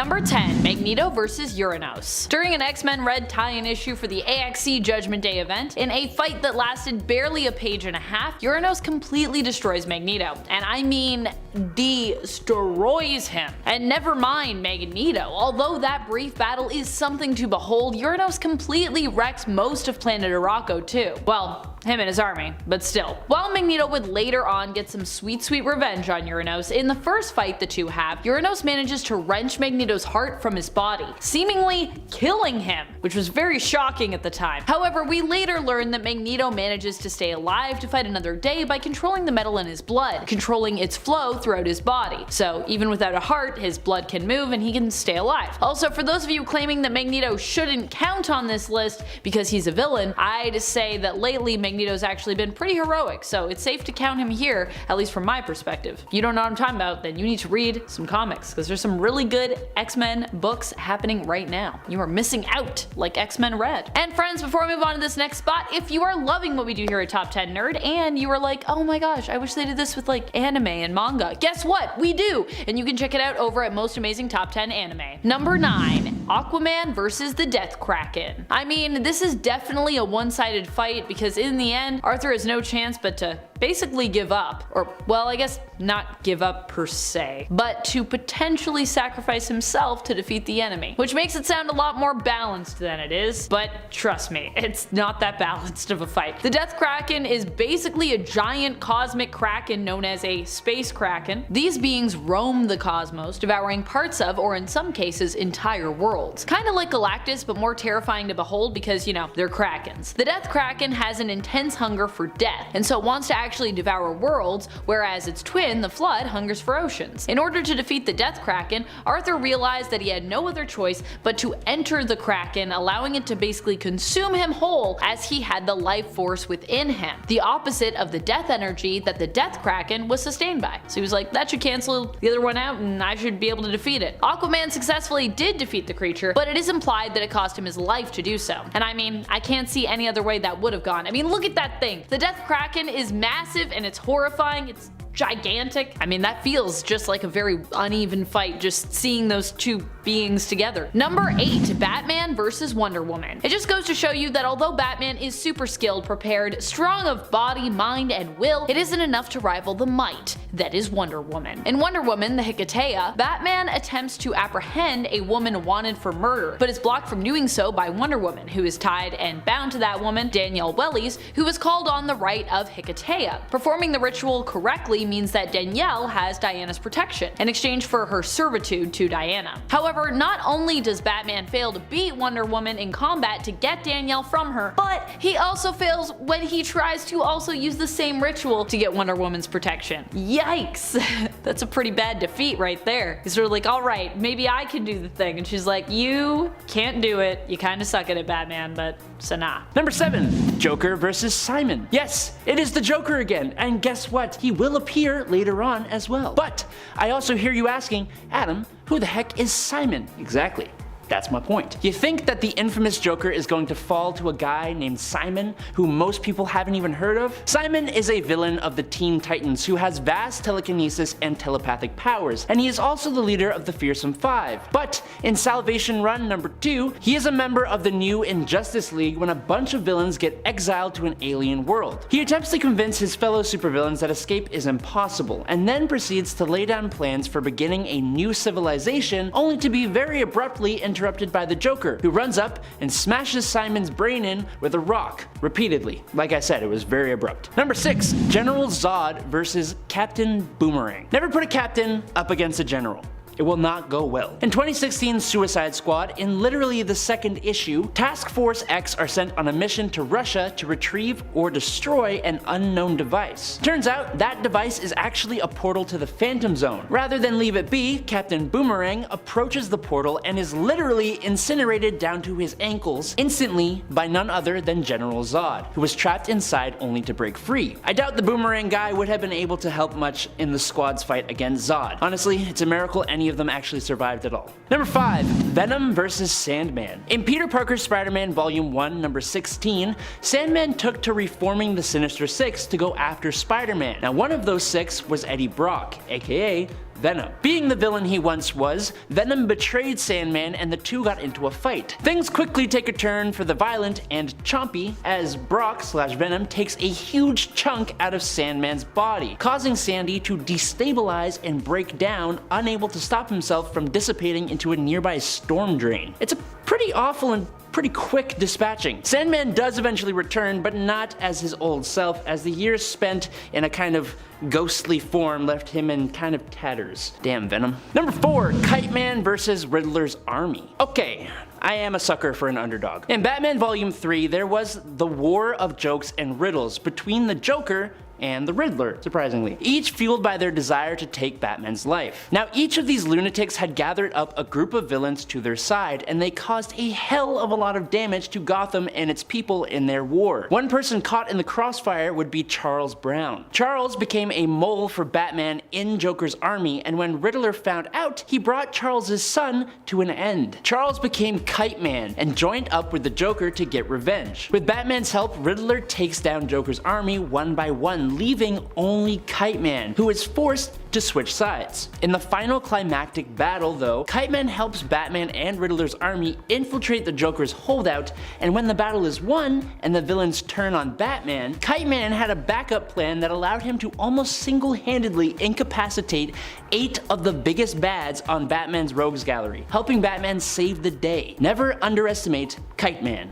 Number 10. Magneto vs. Uranus. During an X-Men Red tie-in issue for the AXE Judgment Day event, in a fight that lasted barely a page and a half, Uranus completely destroys Magneto. And I mean destroys him. And never mind Magneto, although that brief battle is something to behold, Uranus completely wrecks most of planet Araco too. Well, him and his army, but still. While Magneto would later on get some sweet revenge on Uranus, in the first fight the two have, Uranus manages to wrench Magneto's heart from his body, seemingly killing him, which was very shocking at the time. However, we later learn that Magneto manages to stay alive to fight another day by controlling the metal in his blood, controlling its flow throughout his body. So even without a heart, his blood can move and he can stay alive. Also, for those of you claiming that Magneto shouldn't count on this list because he's a villain, I'd say that lately Magneto's actually been pretty heroic, so it's safe to count him here, at least from my perspective. If you don't know what I'm talking about, then you need to read some comics, because there's some really good X-Men books happening right now. You are missing out, like X-Men Red. And friends, before we move on to this next spot, if you are loving what we do here at Top 10 Nerd, and you are like, oh my gosh, I wish they did this with like anime and manga, guess what? We do! And you can check it out over at Most Amazing Top 10 Anime. Number 9. Aquaman vs. the Death Kraken. I mean, this is definitely a one-sided fight, because in the end, Arthur has no chance but to basically give up. Or, well, I guess not give up per se, but to potentially sacrifice himself to defeat the enemy. Which makes it sound a lot more balanced than it is, but trust me, it's not that balanced of a fight. The Death Kraken is basically a giant cosmic kraken known as a space kraken. These beings roam the cosmos, devouring parts of, or in some cases, entire worlds. Kinda like Galactus, but more terrifying to behold because, you know, they're krakens. The Death Kraken has an intense hunger for death, and so wants to actually devour worlds, whereas its twin, the Flood, hungers for oceans. In order to defeat the Death Kraken, Arthur realized that he had no other choice but to enter the Kraken, allowing it to basically consume him whole, as he had the life force within him, the opposite of the death energy that the Death Kraken was sustained by. So he was like, that should cancel the other one out and I should be able to defeat it. Aquaman successfully did defeat the creature, but it is implied that it cost him his life to do so. And I mean, I can't see any other way that would have gone. I mean, look at that thing. The Death Kraken is massive and it's horrifying. It's gigantic. I mean, that feels just like a very uneven fight, just seeing those two beings together. Number 8. Batman vs. Wonder Woman. It just goes to show you that although Batman is super skilled, prepared, strong of body, mind, and will, it isn't enough to rival the might that is Wonder Woman. In Wonder Woman, the Hecate, Batman attempts to apprehend a woman wanted for murder, but is blocked from doing so by Wonder Woman, who is tied and bound to that woman, Danielle Wellies, who is called on the right of Hecate. Performing the ritual correctly means that Danielle has Diana's protection, in exchange for her servitude to Diana. However, not only does Batman fail to beat Wonder Woman in combat to get Danielle from her, but he also fails when he tries to also use the same ritual to get Wonder Woman's protection. Yikes! That's a pretty bad defeat right there. He's sort of like, alright, maybe I can do the thing, and she's like, you can't do it. You kinda suck at it, Batman, but so nah. Number 7. Joker vs. Simon. Yes, it is the Joker again, and guess what? He will appear later on as well. But I also hear you asking, Adam, who the heck is Simon? Exactly. That's my point. You think that the infamous Joker is going to fall to a guy named Simon, who most people haven't even heard of? Simon is a villain of the Teen Titans who has vast telekinesis and telepathic powers, and he is also the leader of the Fearsome Five. But in Salvation Run number 2, he is a member of the new Injustice League when a bunch of villains get exiled to an alien world. He attempts to convince his fellow supervillains that escape is impossible, and then proceeds to lay down plans for beginning a new civilization, only to be very abruptly interrupted by the Joker, who runs up and smashes Simon's brain in with a rock, repeatedly. Like I said, it was very abrupt. Number 6. General Zod vs. Captain Boomerang. Never put a captain up against a general. It will not go well. In 2016's Suicide Squad, in literally the second issue, Task Force X are sent on a mission to Russia to retrieve or destroy an unknown device. Turns out that device is actually a portal to the Phantom Zone. Rather than leave it be, Captain Boomerang approaches the portal and is literally incinerated down to his ankles instantly by none other than General Zod, who was trapped inside only to break free. I doubt the Boomerang guy would have been able to help much in the squad's fight against Zod. Honestly, it's a miracle any of them actually survived at all. Number 5. Venom vs. Sandman. In Peter Parker's Spider-Man Volume 1, number 16, Sandman took to reforming the Sinister Six to go after Spider-Man. Now, one of those six was Eddie Brock, aka Venom. Being the villain he once was, Venom betrayed Sandman and the two got into a fight. Things quickly take a turn for the violent and chompy as Brock/Venom takes a huge chunk out of Sandman's body, causing Sandy to destabilize and break down, unable to stop himself from dissipating into a nearby storm drain. It's a pretty awful and pretty quick dispatching. Sandman does eventually return, but not as his old self, as the years spent in a kind of ghostly form left him in kind of tatters. Damn Venom. Number 4, Kite Man versus Riddler's army. Okay, I am a sucker for an underdog. In Batman Volume 3, there was the war of jokes and riddles between the Joker and the Riddler, surprisingly, each fueled by their desire to take Batman's life. Now, each of these lunatics had gathered up a group of villains to their side, and they caused a hell of a lot of damage to Gotham and its people in their war. One person caught in the crossfire would be Charles Brown. Charles became a mole for Batman in Joker's army, and when Riddler found out, he brought Charles's son to an end. Charles became Kite Man and joined up with the Joker to get revenge. With Batman's help, Riddler takes down Joker's army one by one, leaving only Kite Man, who is forced to switch sides. In the final climactic battle though, Kite Man helps Batman and Riddler's army infiltrate the Joker's holdout, and when the battle is won and the villains turn on Batman, Kite Man had a backup plan that allowed him to almost single-handedly incapacitate 8 of the biggest bads on Batman's rogues gallery, helping Batman save the day. Never underestimate Kite Man.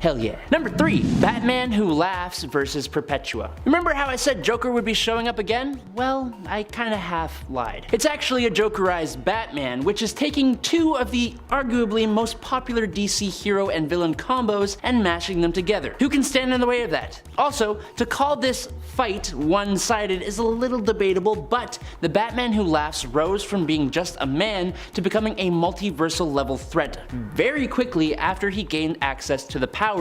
Hell yeah. Number 3, Batman Who Laughs versus Perpetua. Remember how I said Joker would be showing up again? Well, I kinda half lied. It's actually a Jokerized Batman, which is taking 2 of the arguably most popular DC hero and villain combos and mashing them together. Who can stand in the way of that? Also, to call this fight one-sided is a little debatable, but the Batman Who Laughs rose from being just a man to becoming a multiversal level threat very quickly after he gained access to the powers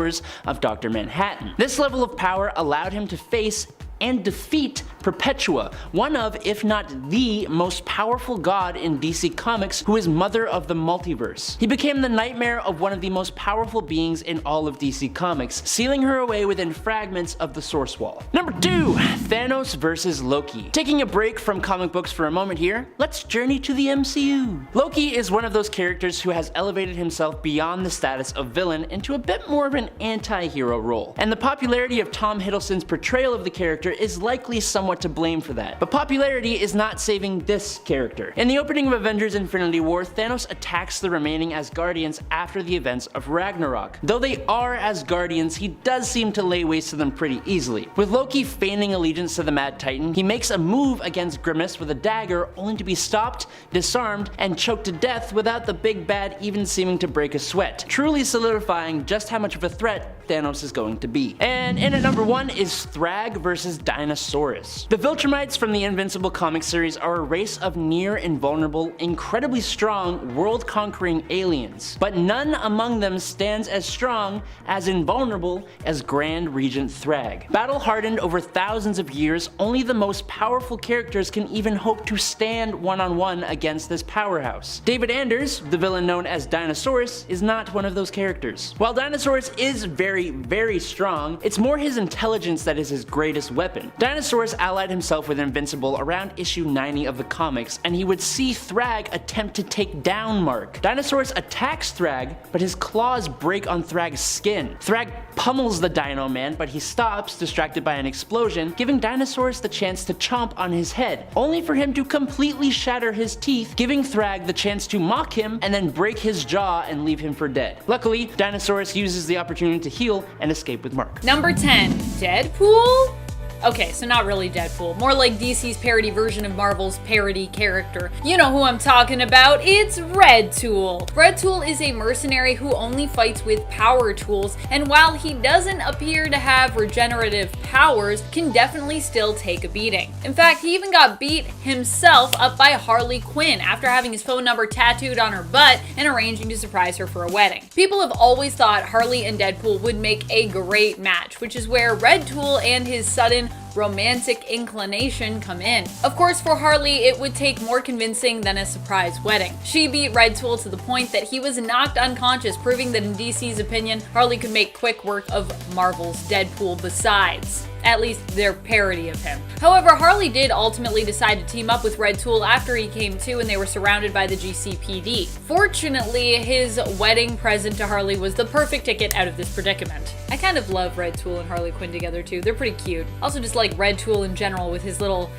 of Dr. Manhattan. This level of power allowed him to face and defeat Perpetua, one of, if not the, most powerful god in DC Comics, who is mother of the multiverse. He became the nightmare of one of the most powerful beings in all of DC Comics, sealing her away within fragments of the Source Wall. Number 2, Thanos versus Loki. Taking a break from comic books for a moment here, let's journey to the MCU. Loki is one of those characters who has elevated himself beyond the status of villain into a bit more of an anti-hero role, and the popularity of Tom Hiddleston's portrayal of the character is likely somewhat to blame for that. But popularity is not saving this character. In the opening of Avengers Infinity War, Thanos attacks the remaining Asgardians after the events of Ragnarok. Though they are Asgardians, he does seem to lay waste to them pretty easily. With Loki feigning allegiance to the Mad Titan, he makes a move against Grimace with a dagger only to be stopped, disarmed, and choked to death without the big bad even seeming to break a sweat, truly solidifying just how much of a threat Thanos is going to be. And in at number 1 is Thrag versus Dinosaurus. The Viltrumites from the Invincible comic series are a race of near invulnerable, incredibly strong, world-conquering aliens, but none among them stands as strong, as invulnerable as Grand Regent Thrag. Battle-hardened over thousands of years, only the most powerful characters can even hope to stand one-on-one against this powerhouse. David Anders, the villain known as Dinosaurus, is not one of those characters. While Dinosaurus is very strong, it's more his intelligence that is his greatest weapon. Dinosaurus allied himself with Invincible around issue 90 of the comics, and he would see Thrag attempt to take down Mark. Dinosaurus attacks Thrag, but his claws break on Thrag's skin. Thrag pummels the Dino Man, but he stops, distracted by an explosion, giving Dinosaurus the chance to chomp on his head, only for him to completely shatter his teeth, giving Thrag the chance to mock him and then break his jaw and leave him for dead. Luckily, Dinosaurus uses the opportunity to heal and escape with Mark. Number 10, Deadpool? Okay, so not really Deadpool, more like DC's parody version of Marvel's parody character. You know who I'm talking about, it's RedTool. RedTool is a mercenary who only fights with power tools, and while he doesn't appear to have regenerative powers, can definitely still take a beating. In fact, he even got beat himself up by Harley Quinn after having his phone number tattooed on her butt and arranging to surprise her for a wedding. People have always thought Harley and Deadpool would make a great match, which is where RedTool and his sudden romantic inclination come in. Of course, for Harley, it would take more convincing than a surprise wedding. She beat RedTool to the point that he was knocked unconscious, proving that in DC's opinion, Harley could make quick work of Marvel's Deadpool besides. at least their parody of him. However, Harley did ultimately decide to team up with RedTool after he came to and they were surrounded by the GCPD. Fortunately, his wedding present to Harley was the perfect ticket out of this predicament. I kind of love RedTool and Harley Quinn together too. They're pretty cute. Also just like RedTool in general with his little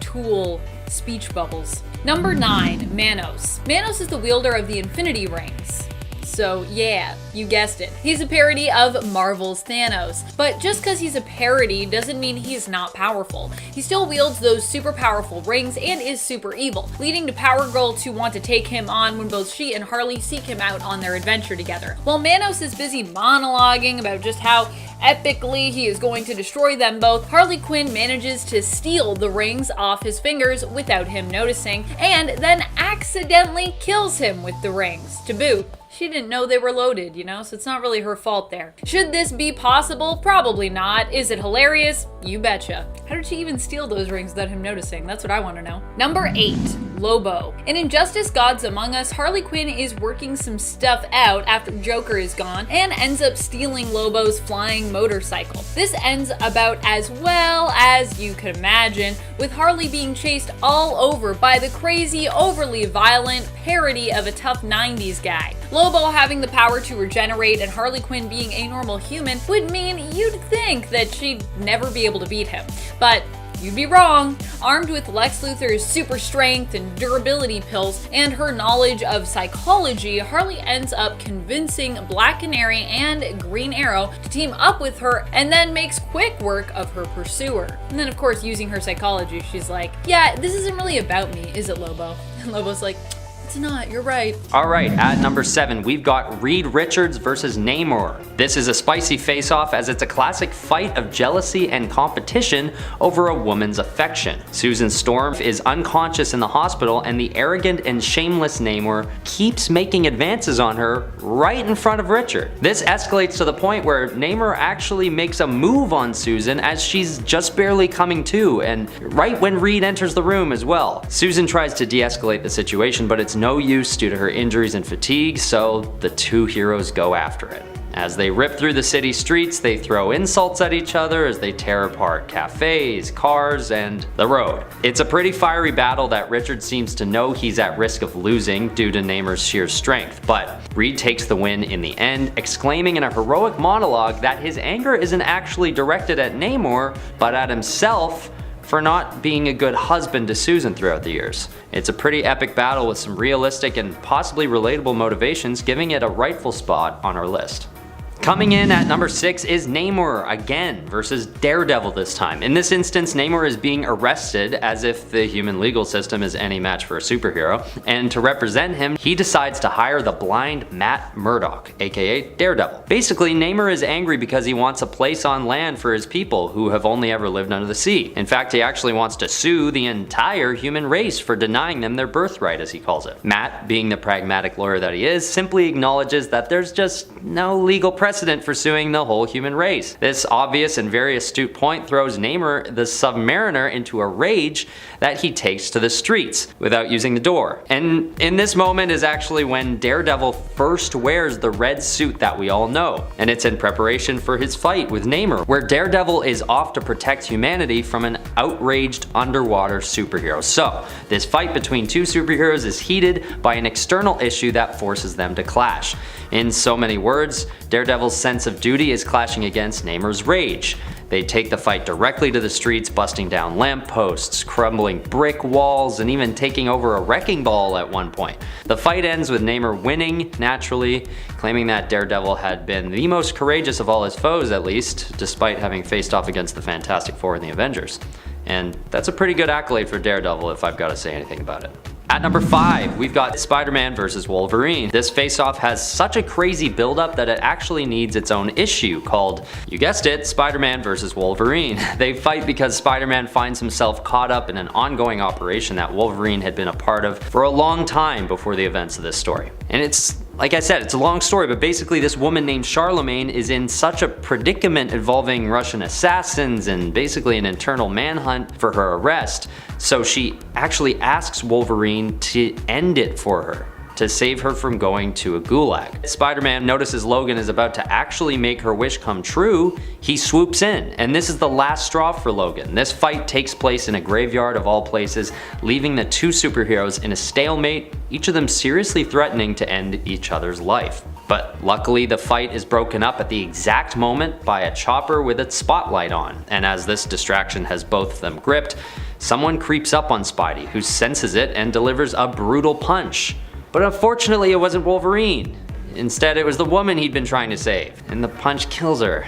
tool speech bubbles. Number 9, Manos. Manos is the wielder of the Infinity Rings. So yeah, you guessed it. He's a parody of Marvel's Thanos. But just because he's a parody doesn't mean he's not powerful. He still wields those super powerful rings and is super evil, leading to Power Girl to want to take him on when both she and Harley seek him out on their adventure together. While Manos is busy monologuing about just how epically he is going to destroy them both, Harley Quinn manages to steal the rings off his fingers without him noticing, and then accidentally kills him with the rings, to boot. She didn't know they were loaded, you know, so it's not really her fault there. Should this be possible? Probably not. Is it hilarious? You betcha. How did she even steal those rings without him noticing? That's what I want to know. Number 8, Lobo. In Injustice Gods Among Us, Harley Quinn is working some stuff out after Joker is gone and ends up stealing Lobo's flying motorcycle. This ends about as well as you could imagine, with Harley being chased all over by the crazy, overly violent parody of a tough 90s guy. Lobo having the power to regenerate and Harley Quinn being a normal human would mean you'd think that she'd never be able to beat him. But you'd be wrong. Armed with Lex Luthor's super strength and durability pills and her knowledge of psychology, Harley ends up convincing Black Canary and Green Arrow to team up with her and then makes quick work of her pursuer. And then of course, using her psychology, she's like, yeah, this isn't really about me, is it, Lobo? And Lobo's like, it's not, you're right. Alright, at number 7, we've got Reed Richards versus Neymar. This is a spicy face-off as it's a classic fight of jealousy and competition over a woman's affection. Susan Storm is unconscious in the hospital and the arrogant and shameless Neymar keeps making advances on her right in front of Richard. This escalates to the point where Neymar actually makes a move on Susan as she's just barely coming to, and right when Reed enters the room as well. Susan tries to de-escalate the situation, but it's no use due to her injuries and fatigue, so the two heroes go after it. As they rip through the city streets, they throw insults at each other as they tear apart cafes, cars, and the road. It's a pretty fiery battle that Richard seems to know he's at risk of losing due to Neymar's sheer strength, but Reed takes the win in the end, exclaiming in a heroic monologue that his anger isn't actually directed at Neymar, but at himself for not being a good husband to Susan throughout the years. It's a pretty epic battle with some realistic and possibly relatable motivations, giving it a rightful spot on our list. Coming in at number 6 is Neymar again versus Daredevil this time. In this instance, Neymar is being arrested as if the human legal system is any match for a superhero, and to represent him, he decides to hire the blind Matt Murdock, aka Daredevil. Basically, Neymar is angry because he wants a place on land for his people who have only ever lived under the sea. In fact, he actually wants to sue the entire human race for denying them their birthright, as he calls it. Matt, being the pragmatic lawyer that he is, simply acknowledges that there's just no legal precedent for suing the whole human race. This obvious and very astute point throws Neymar the Submariner into a rage that he takes to the streets without using the door. And in this moment is actually when Daredevil first wears the red suit that we all know. And it's in preparation for his fight with Neymar, where Daredevil is off to protect humanity from an outraged underwater superhero. So this fight between two superheroes is heated by an external issue that forces them to clash. In so many words, Daredevil's sense of duty is clashing against Neymar's rage. They take the fight directly to the streets, busting down lampposts, crumbling brick walls, and even taking over a wrecking ball at one point. The fight ends with Neymar winning, naturally, claiming that Daredevil had been the most courageous of all his foes, at least, despite having faced off against the Fantastic Four and the Avengers. And that's a pretty good accolade for Daredevil if I've got to say anything about it. At number 5, we've got Spider-Man versus Wolverine. This face-off has such a crazy build-up that it actually needs its own issue called, you guessed it, Spider-Man versus Wolverine. They fight because Spider-Man finds himself caught up in an ongoing operation that Wolverine had been a part of for a long time before the events of this story. And it's, like I said, it's a long story, but basically this woman named Charlemagne is in such a predicament involving Russian assassins and basically an internal manhunt for her arrest. So she actually asks Wolverine to end it for her. to save her from going to a gulag. Spider-Man notices Logan is about to actually make her wish come true. He swoops in, and this is the last straw for Logan. This fight takes place in a graveyard of all places, leaving the two superheroes in a stalemate, each of them seriously threatening to end each other's life. But luckily the fight is broken up at the exact moment by a chopper with its spotlight on, and as this distraction has both of them gripped, someone creeps up on Spidey, who senses it and delivers a brutal punch. But unfortunately it wasn't Wolverine. Instead it was the woman he'd been trying to save, and the punch kills her.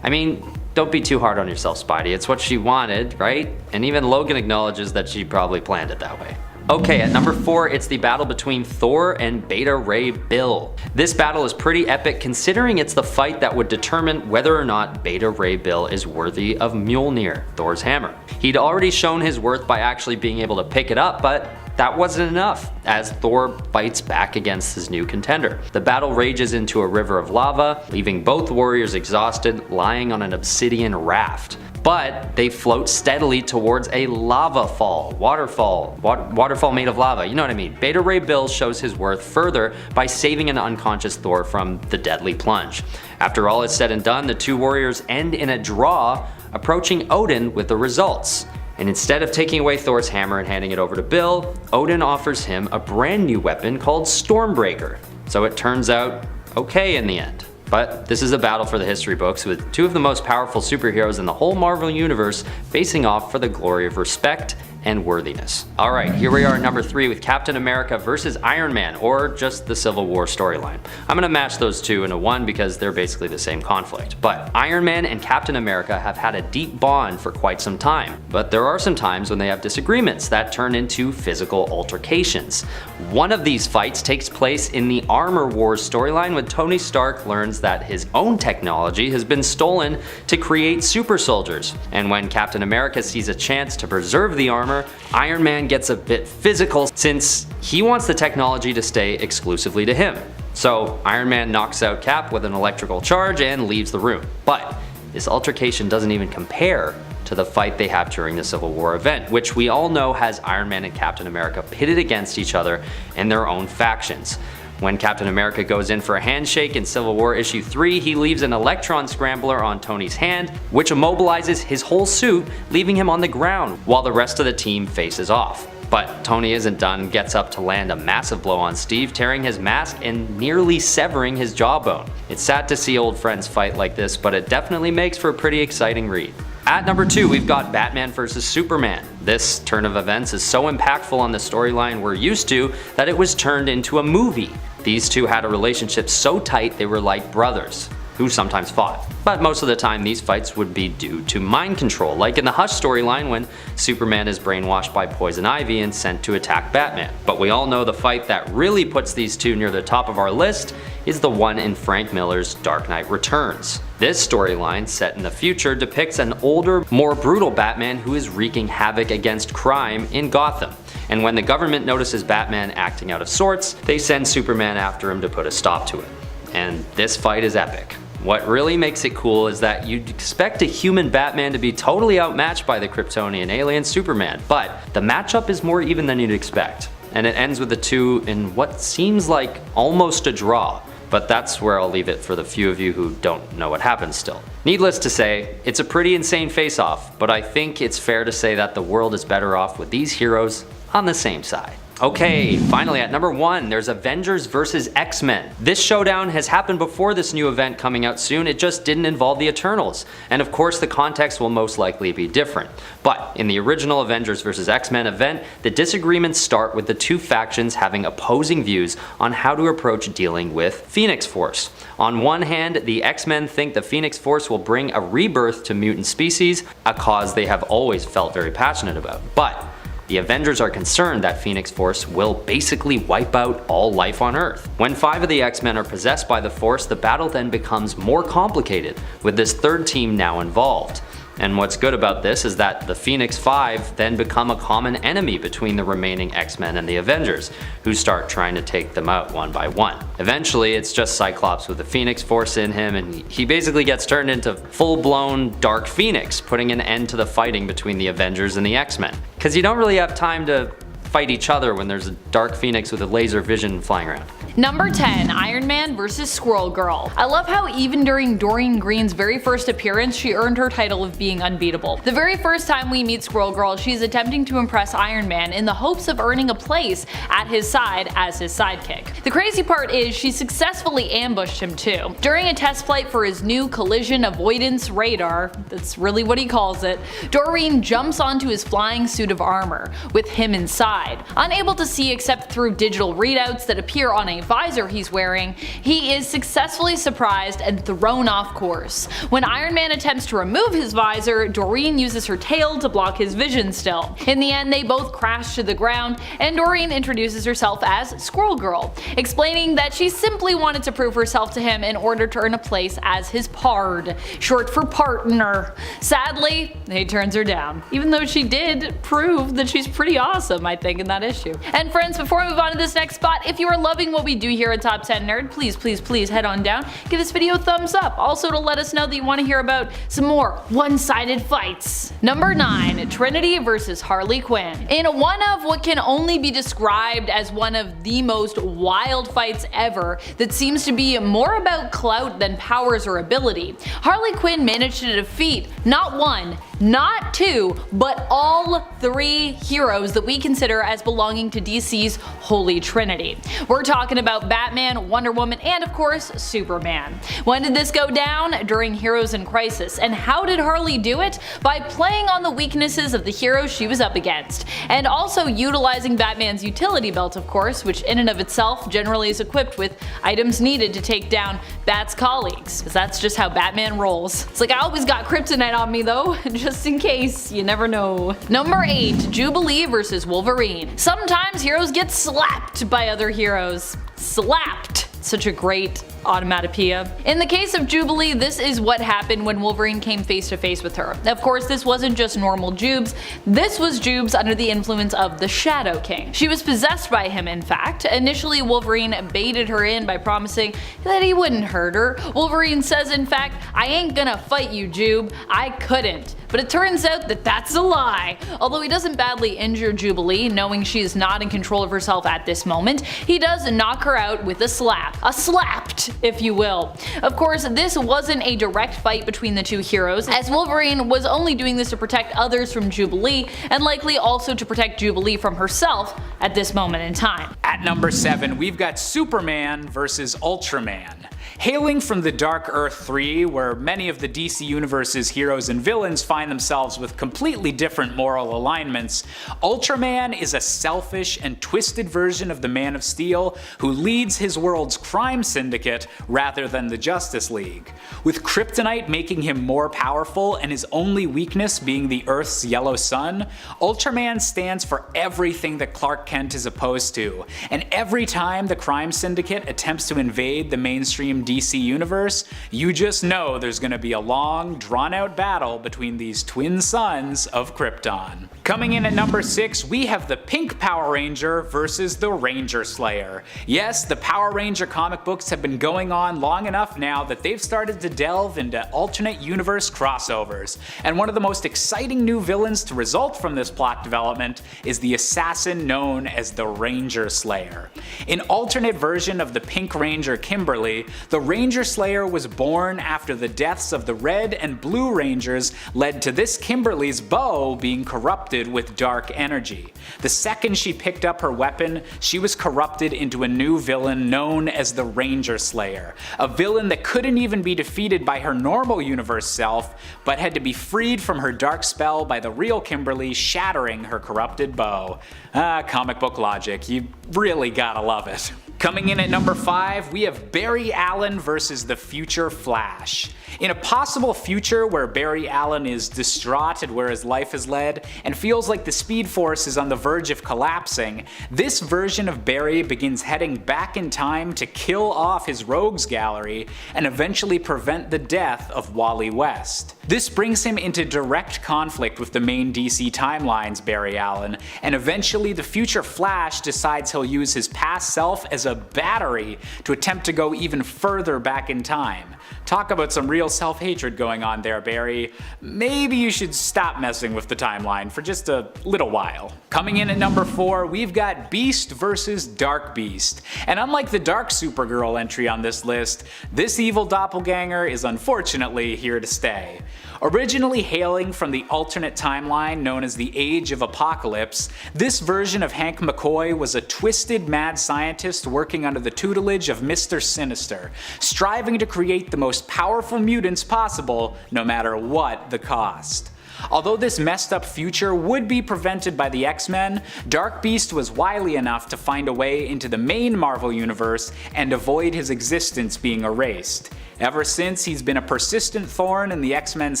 I mean, don't be too hard on yourself, Spidey, it's what she wanted, right? And even Logan acknowledges that she probably planned it that way. Okay, at number 4, it's the battle between Thor and Beta Ray Bill. This battle is pretty epic considering it's the fight that would determine whether or not Beta Ray Bill is worthy of Mjolnir, Thor's hammer. He'd already shown his worth by actually being able to pick it up, but that wasn't enough, as Thor fights back against his new contender. The battle rages into a river of lava, leaving both warriors exhausted, lying on an obsidian raft. But they float steadily towards a lava fall, waterfall made of lava, you know what I mean. Beta Ray Bill shows his worth further by saving an unconscious Thor from the deadly plunge. After all is said and done, the two warriors end in a draw, approaching Odin with the results. And instead of taking away Thor's hammer and handing it over to Bill, Odin offers him a brand new weapon called Stormbreaker. So it turns out okay in the end. But this is a battle for the history books, with two of the most powerful superheroes in the whole Marvel universe facing off for the glory of respect and worthiness. Alright, here we are at number 3 with Captain America versus Iron Man, or just the Civil War storyline. I'm gonna match those two into one because they're basically the same conflict. But Iron Man and Captain America have had a deep bond for quite some time, but there are some times when they have disagreements that turn into physical altercations. One of these fights takes place in the Armor Wars storyline when Tony Stark learns that his own technology has been stolen to create super soldiers, and when Captain America sees a chance to preserve the armor, Iron Man gets a bit physical since he wants the technology to stay exclusively to him. So Iron Man knocks out Cap with an electrical charge and leaves the room. But this altercation doesn't even compare to the fight they have during the Civil War event, which we all know has Iron Man and Captain America pitted against each other in their own factions. When Captain America goes in for a handshake in Civil War issue 3, he leaves an electron scrambler on Tony's hand, which immobilizes his whole suit, leaving him on the ground while the rest of the team faces off. But Tony isn't done, gets up to land a massive blow on Steve, tearing his mask and nearly severing his jawbone. It's sad to see old friends fight like this, but it definitely makes for a pretty exciting read. At number 2, we've got Batman vs Superman. This turn of events is so impactful on the storyline we're used to that it was turned into a movie. These two had a relationship so tight they were like brothers, who sometimes fought. But most of the time these fights would be due to mind control, like in the Hush storyline when Superman is brainwashed by Poison Ivy and sent to attack Batman. But we all know the fight that really puts these two near the top of our list is the one in Frank Miller's Dark Knight Returns. This storyline, set in the future, depicts an older, more brutal Batman who is wreaking havoc against crime in Gotham. And when the government notices Batman acting out of sorts, they send Superman after him to put a stop to it. And this fight is epic. What really makes it cool is that you'd expect a human Batman to be totally outmatched by the Kryptonian alien Superman, but the matchup is more even than you'd expect. And it ends with the two in what seems like almost a draw. But that's where I'll leave it for the few of you who don't know what happens still. Needless to say, it's a pretty insane face-off, but I think it's fair to say that the world is better off with these heroes on the same side. Okay, finally at number 1, there's Avengers vs X-Men. This showdown has happened before this new event coming out soon, it just didn't involve the Eternals. And of course the context will most likely be different. But in the original Avengers vs X-Men event, the disagreements start with the two factions having opposing views on how to approach dealing with Phoenix Force. On one hand, the X-Men think the Phoenix Force will bring a rebirth to mutant species, a cause they have always felt very passionate about. But the Avengers are concerned that Phoenix Force will basically wipe out all life on Earth. When 5 of the X-Men are possessed by the Force, the battle then becomes more complicated, with this third team now involved. And what's good about this is that the Phoenix 5 then become a common enemy between the remaining X-Men and the Avengers, who start trying to take them out one by one. Eventually, it's just Cyclops with the Phoenix Force in him, and he basically gets turned into full-blown Dark Phoenix, putting an end to the fighting between the Avengers and the X-Men. Because you don't really have time to fight each other when there's a Dark Phoenix with a laser vision flying around. Number 10, Iron Man vs. Squirrel Girl. I love how even during Doreen Green's very first appearance, she earned her title of being unbeatable. The very first time we meet Squirrel Girl, she's attempting to impress Iron Man in the hopes of earning a place at his side as his sidekick. The crazy part is she successfully ambushed him too. During a test flight for his new collision avoidance radar, that's really what he calls it, Doreen jumps onto his flying suit of armor, with him inside. Unable to see except through digital readouts that appear on a visor he's wearing, he is successfully surprised and thrown off course. When Iron Man attempts to remove his visor, Doreen uses her tail to block his vision still. In the end, they both crash to the ground, and Doreen introduces herself as Squirrel Girl, explaining that she simply wanted to prove herself to him in order to earn a place as his pard, short for partner. Sadly, he turns her down, even though she did prove that she's pretty awesome, I think, in that issue. And friends, before we move on to this next spot, if you are loving what we do here at Top 10 Nerd, please head on down, give this video a thumbs up, also to let us know that you want to hear about some more one-sided fights. Number 9, Trinity vs. Harley Quinn. In one of what can only be described as one of the most wild fights ever that seems to be more about clout than powers or ability, Harley Quinn managed to defeat not one, not two, but all 3 heroes that we consider as belonging to DC's Holy Trinity. We're talking about Batman, Wonder Woman, and of course, Superman. When did this go down? During Heroes in Crisis. And how did Harley do it? By playing on the weaknesses of the heroes she was up against, and also utilizing Batman's utility belt, of course, which in and of itself generally is equipped with items needed to take down Bat's colleagues, because that's just how Batman rolls. It's like, I always got kryptonite on me though, just in case, you never know. Number 8, Jubilee vs. Wolverine. Sometimes heroes get slapped by other heroes. Slapped. Such a great onomatopoeia. In the case of Jubilee, this is what happened when Wolverine came face to face with her. Of course, this wasn't just normal Jubes, this was Jubes under the influence of the Shadow King. She was possessed by him, in fact. Initially, Wolverine baited her in by promising that he wouldn't hurt her. Wolverine says, in fact, "I ain't gonna fight you, Jube. I couldn't." But it turns out that that's a lie. Although he doesn't badly injure Jubilee, knowing she is not in control of herself at this moment, he does knock her out with a slap. A slapped, if you will. Of course, this wasn't a direct fight between the two heroes, as Wolverine was only doing this to protect others from Jubilee, and likely also to protect Jubilee from herself at this moment in time. At number 7, we've got Superman vs. Ultraman. Hailing from the Dark Earth 3, where many of the DC Universe's heroes and villains find themselves with completely different moral alignments, Ultraman is a selfish and twisted version of the Man of Steel who leads his world's crime syndicate rather than the Justice League. With kryptonite making him more powerful and his only weakness being the Earth's yellow sun, Ultraman stands for everything that Clark Kent is opposed to, and every time the crime syndicate attempts to invade the mainstream DC universe, you just know there's gonna be a long, drawn-out battle between these twin sons of Krypton. Coming in at number 6, we have the Pink Power Ranger versus the Ranger Slayer. Yes, the Power Ranger comic books have been going on long enough now that they've started to delve into alternate universe crossovers, and one of the most exciting new villains to result from this plot development is the assassin known as the Ranger Slayer. An alternate version of the Pink Ranger Kimberly, the Ranger Slayer was born after the deaths of the Red and Blue Rangers led to this Kimberly's bow being corrupted with dark energy. The second she picked up her weapon, she was corrupted into a new villain known as the Ranger Slayer, a villain that couldn't even be defeated by her normal universe self, but had to be freed from her dark spell by the real Kimberly shattering her corrupted bow. Comic book logic, you really gotta love it. Coming in at number 5, we have Barry Allen versus the Future Flash. In a possible future where Barry Allen is distraught at where his life has led and feels like the Speed Force is on the verge of collapsing, this version of Barry begins heading back in time to kill off his rogues gallery and eventually prevent the death of Wally West. This brings him into direct conflict with the main DC timeline's Barry Allen, and eventually the Future Flash decides he'll use his past self as a a battery to attempt to go even further back in time. Talk about some real self-hatred going on there, Barry. Maybe you should stop messing with the timeline for just a little while. Coming in at number 4, we've got Beast vs. Dark Beast. And unlike the Dark Supergirl entry on this list, this evil doppelganger is unfortunately here to stay. Originally hailing from the alternate timeline known as the Age of Apocalypse, this version of Hank McCoy was a twisted mad scientist working under the tutelage of Mr. Sinister, striving to create the most powerful mutants possible, no matter what the cost. Although this messed up future would be prevented by the X-Men, Dark Beast was wily enough to find a way into the main Marvel universe and avoid his existence being erased. Ever since, he's been a persistent thorn in the X-Men's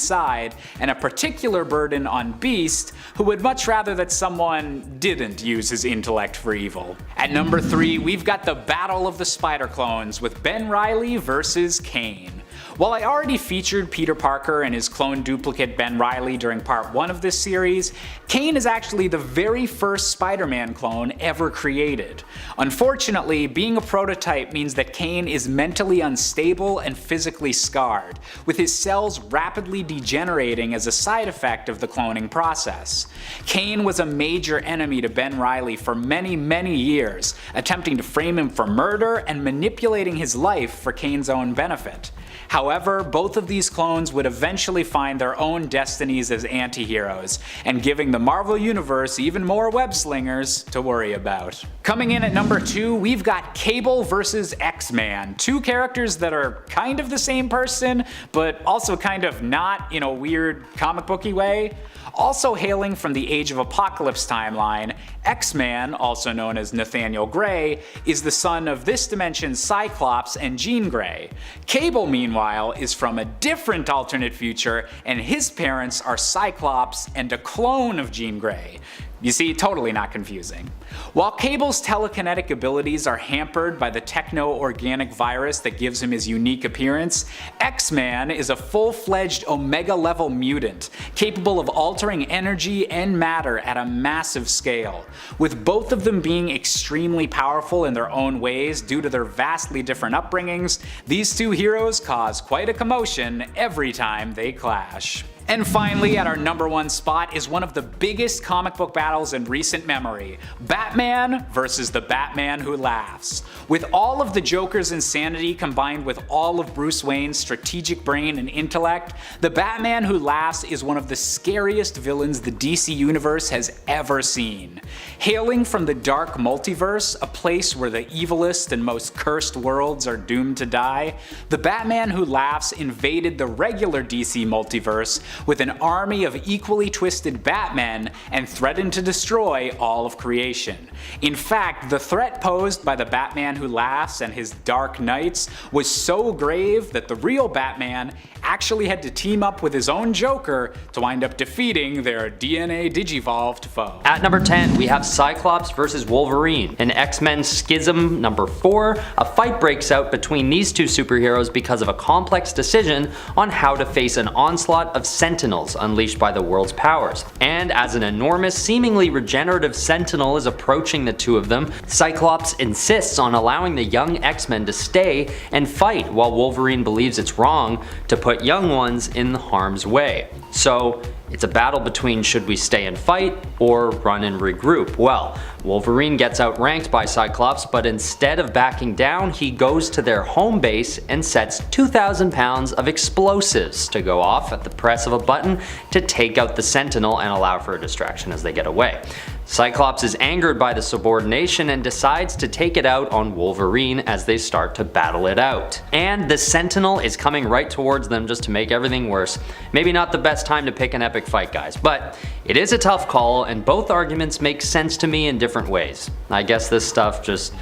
side, and a particular burden on Beast, who would much rather that someone didn't use his intellect for evil. At number 3, we've got the Battle of the Spider-Clones with Ben Reilly versus Kane. While I already featured Peter Parker and his clone duplicate Ben Reilly during part 1 of this series, Kane is actually the very first Spider-Man clone ever created. Unfortunately, being a prototype means that Kane is mentally unstable and physically scarred, with his cells rapidly degenerating as a side effect of the cloning process. Kane was a major enemy to Ben Reilly for many years, attempting to frame him for murder and manipulating his life for Kane's own benefit. However, both of these clones would eventually find their own destinies as anti-heroes, and giving the Marvel Universe even more web-slingers to worry about. Coming in at number 2, we've got Cable vs. X-Man, two characters that are kind of the same person, but also kind of not in a weird comic booky way. Also hailing from the Age of Apocalypse timeline, X-Man, also known as Nathaniel Grey, is the son of this dimension's Cyclops and Jean Grey. Cable, meanwhile, is from a different alternate future, and his parents are Cyclops and a clone of Jean Grey. You see, totally not confusing. While Cable's telekinetic abilities are hampered by the techno-organic virus that gives him his unique appearance, X-Man is a full-fledged Omega-level mutant, capable of altering energy and matter at a massive scale. With both of them being extremely powerful in their own ways due to their vastly different upbringings, these two heroes cause quite a commotion every time they clash. And finally, at our number 1 spot is one of the biggest comic book battles in recent memory, Batman versus the Batman Who Laughs. With all of the Joker's insanity combined with all of Bruce Wayne's strategic brain and intellect, the Batman Who Laughs is one of the scariest villains the DC Universe has ever seen. Hailing from the dark multiverse, a place where the evilest and most cursed worlds are doomed to die, the Batman Who Laughs invaded the regular DC multiverse with an army of equally twisted Batmen and threatened to destroy all of creation. In fact, the threat posed by the Batman Who Laughs and his Dark Knights was so grave that the real Batman actually had to team up with his own Joker to wind up defeating their DNA digivolved foe. At number 10, we have Cyclops vs. Wolverine. In X-Men Schism number 4, a fight breaks out between these two superheroes because of a complex decision on how to face an onslaught of Sentinels unleashed by the world's powers. And as an enormous, seemingly regenerative Sentinel is approaching the two of them, Cyclops insists on allowing the young X-Men to stay and fight, while Wolverine believes it's wrong to put young ones in harm's way. So it's a battle between should we stay and fight or run and regroup. Well, Wolverine gets outranked by Cyclops, but instead of backing down, he goes to their home base and sets 2,000 pounds of explosives to go off at the press of a button to take out the Sentinel and allow for a distraction as they get away. Cyclops is angered by the subordination and decides to take it out on Wolverine as they start to battle it out. And the Sentinel is coming right towards them just to make everything worse. Maybe not the best time to pick an epic fight, guys, but it is a tough call and both arguments make sense to me in different ways. I guess this stuff just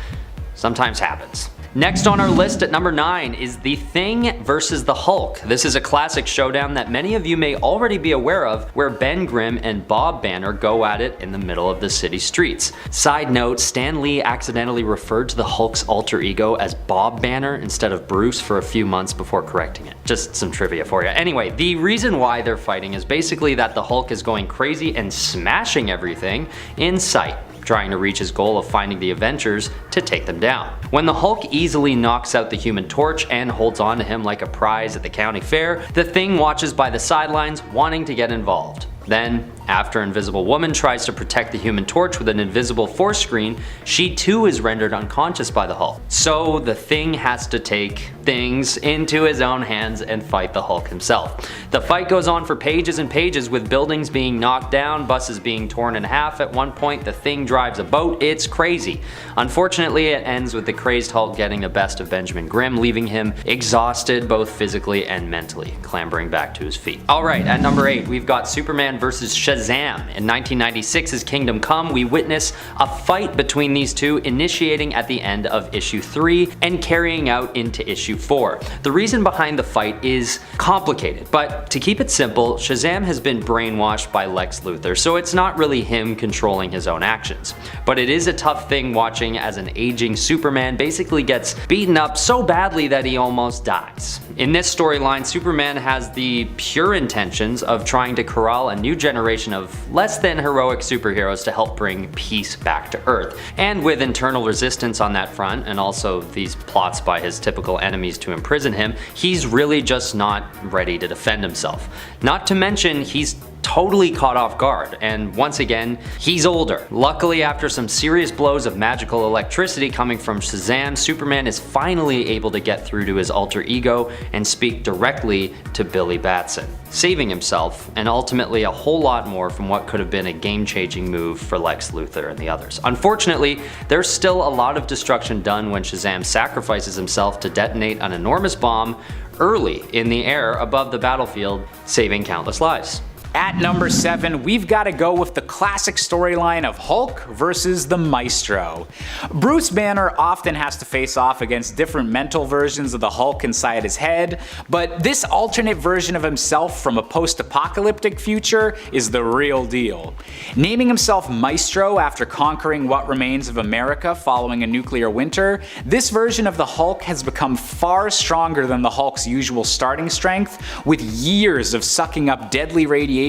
sometimes happens. Next on our list at number 9 is The Thing versus the Hulk. This is a classic showdown that many of you may already be aware of, where Ben Grimm and Bob Banner go at it in the middle of the city streets. Side note, Stan Lee accidentally referred to the Hulk's alter ego as Bob Banner instead of Bruce for a few months before correcting it. Just some trivia for you. Anyway, the reason why they're fighting is basically that the Hulk is going crazy and smashing everything in sight. trying to reach his goal of finding the Avengers to take them down. When the Hulk easily knocks out the Human Torch and holds on to him like a prize at the county fair, the Thing watches by the sidelines wanting to get involved. Then, after Invisible Woman tries to protect the Human Torch with an invisible force screen, she too is rendered unconscious by the Hulk. So the Thing has to take things into his own hands and fight the Hulk himself. The fight goes on for pages and pages, with buildings being knocked down, buses being torn in half. At one point the Thing drives a boat. It's crazy. Unfortunately, it ends with the crazed Hulk getting the best of Benjamin Grimm, leaving him exhausted both physically and mentally, clambering back to his feet. Alright, at number 8 we've got Superman vs. Shazam. In 1996's Kingdom Come, we witness a fight between these two, initiating at the end of issue 3 and carrying out into issue 4. The reason behind the fight is complicated, but to keep it simple, Shazam has been brainwashed by Lex Luthor, so it's not really him controlling his own actions. But it is a tough thing watching as an aging Superman basically gets beaten up so badly that he almost dies. In this storyline, Superman has the pure intentions of trying to corral a new generation of less than heroic superheroes to help bring peace back to Earth. And with internal resistance on that front, and also these plots by his typical enemies to imprison him, he's really just not ready to defend himself. Not to mention, he's totally caught off guard, and once again, he's older. Luckily, after some serious blows of magical electricity coming from Shazam, Superman is finally able to get through to his alter ego and speak directly to Billy Batson, saving himself, and ultimately a whole lot more from what could have been a game-changing move for Lex Luthor and the others. Unfortunately, there's still a lot of destruction done when Shazam sacrifices himself to detonate an enormous bomb early in the air above the battlefield, saving countless lives. At number 7, we've got to go with the classic storyline of Hulk versus the Maestro. Bruce Banner often has to face off against different mental versions of the Hulk inside his head, but this alternate version of himself from a post-apocalyptic future is the real deal. Naming himself Maestro after conquering what remains of America following a nuclear winter, this version of the Hulk has become far stronger than the Hulk's usual starting strength, with years of sucking up deadly radiation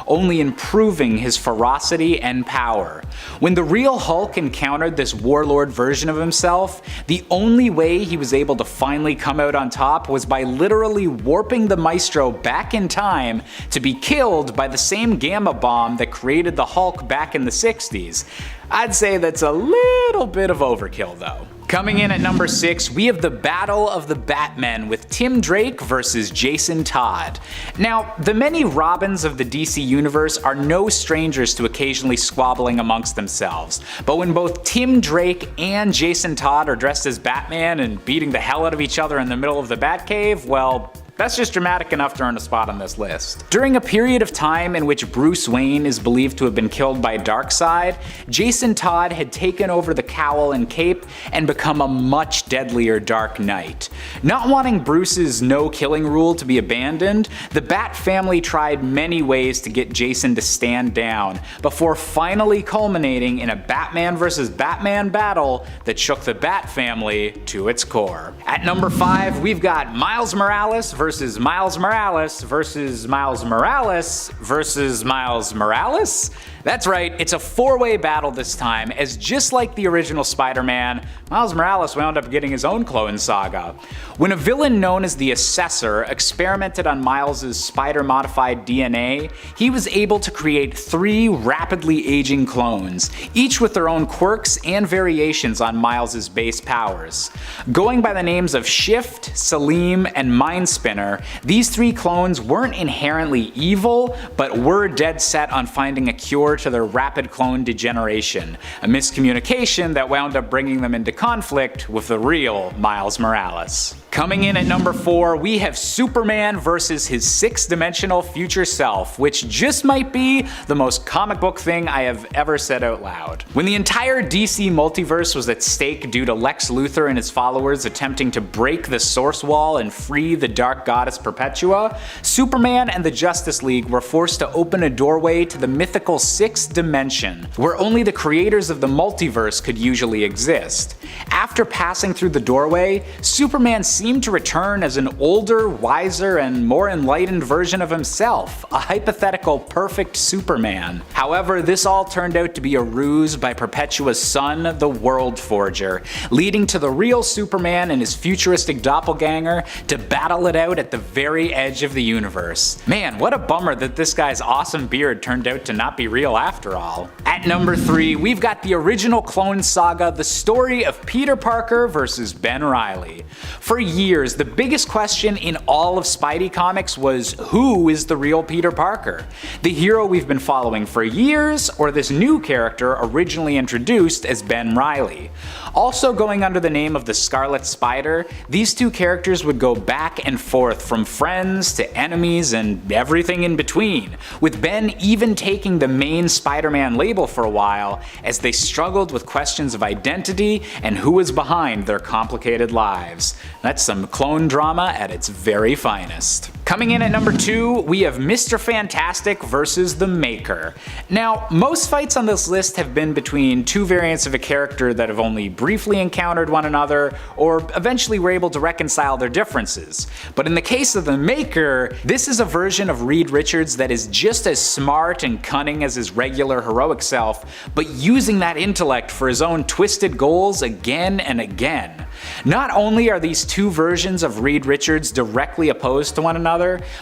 only improving his ferocity and power. When the real Hulk encountered this warlord version of himself, the only way he was able to finally come out on top was by literally warping the Maestro back in time to be killed by the same gamma bomb that created the Hulk back in the 60s. I'd say that's a little bit of overkill though. Coming in at number 6, we have the Battle of the Batmen with Tim Drake versus Jason Todd. Now, the many Robins of the DC universe are no strangers to occasionally squabbling amongst themselves, but when both Tim Drake and Jason Todd are dressed as Batman and beating the hell out of each other in the middle of the Batcave, well, that's just dramatic enough to earn a spot on this list. During a period of time in which Bruce Wayne is believed to have been killed by Darkseid, Jason Todd had taken over the cowl and cape and become a much deadlier Dark Knight. Not wanting Bruce's no-killing rule to be abandoned, the Bat family tried many ways to get Jason to stand down, before finally culminating in a Batman vs. Batman battle that shook the Bat family to its core. At number 5, we've got Miles Morales versus Miles Morales versus Miles Morales versus Miles Morales? That's right, it's a 4-way battle this time, as just like the original Spider-Man, Miles Morales wound up getting his own clone saga. When a villain known as the Assessor experimented on Miles' spider-modified DNA, he was able to create 3 rapidly aging clones, each with their own quirks and variations on Miles' base powers. Going by the names of Shift, Salim, and Mindspinner, these 3 clones weren't inherently evil, but were dead set on finding a cure to their rapid clone degeneration, a miscommunication that wound up bringing them into conflict with the real Miles Morales. Coming in at number 4, we have Superman versus his 6th-dimensional future self, which just might be the most comic book thing I have ever said out loud. When the entire DC multiverse was at stake due to Lex Luthor and his followers attempting to break the Source Wall and free the Dark Goddess Perpetua, Superman and the Justice League were forced to open a doorway to the mythical 6th dimension, where only the creators of the multiverse could usually exist. After passing through the doorway, Superman seemed seemed to return as an older, wiser, and more enlightened version of himself, a hypothetical perfect Superman. However, this all turned out to be a ruse by Perpetua's son, the World Forger, leading to the real Superman and his futuristic doppelganger to battle it out at the very edge of the universe. Man, what a bummer that this guy's awesome beard turned out to not be real after all. At number 3, we've got the original Clone Saga, the story of Peter Parker versus Ben Reilly. For years, the biggest question in all of Spidey comics was, who is the real Peter Parker? The hero we've been following for years, or this new character originally introduced as Ben Reilly? Also going under the name of the Scarlet Spider, these two characters would go back and forth from friends to enemies and everything in between, with Ben even taking the main Spider-Man label for a while as they struggled with questions of identity and who was behind their complicated lives. That's some clone drama at its very finest. Coming in at number 2, we have Mr. Fantastic versus the Maker. Now, most fights on this list have been between two variants of a character that have only briefly encountered one another, or eventually were able to reconcile their differences. But in the case of the Maker, this is a version of Reed Richards that is just as smart and cunning as his regular heroic self, but using that intellect for his own twisted goals again and again. Not only are these two versions of Reed Richards directly opposed to one another,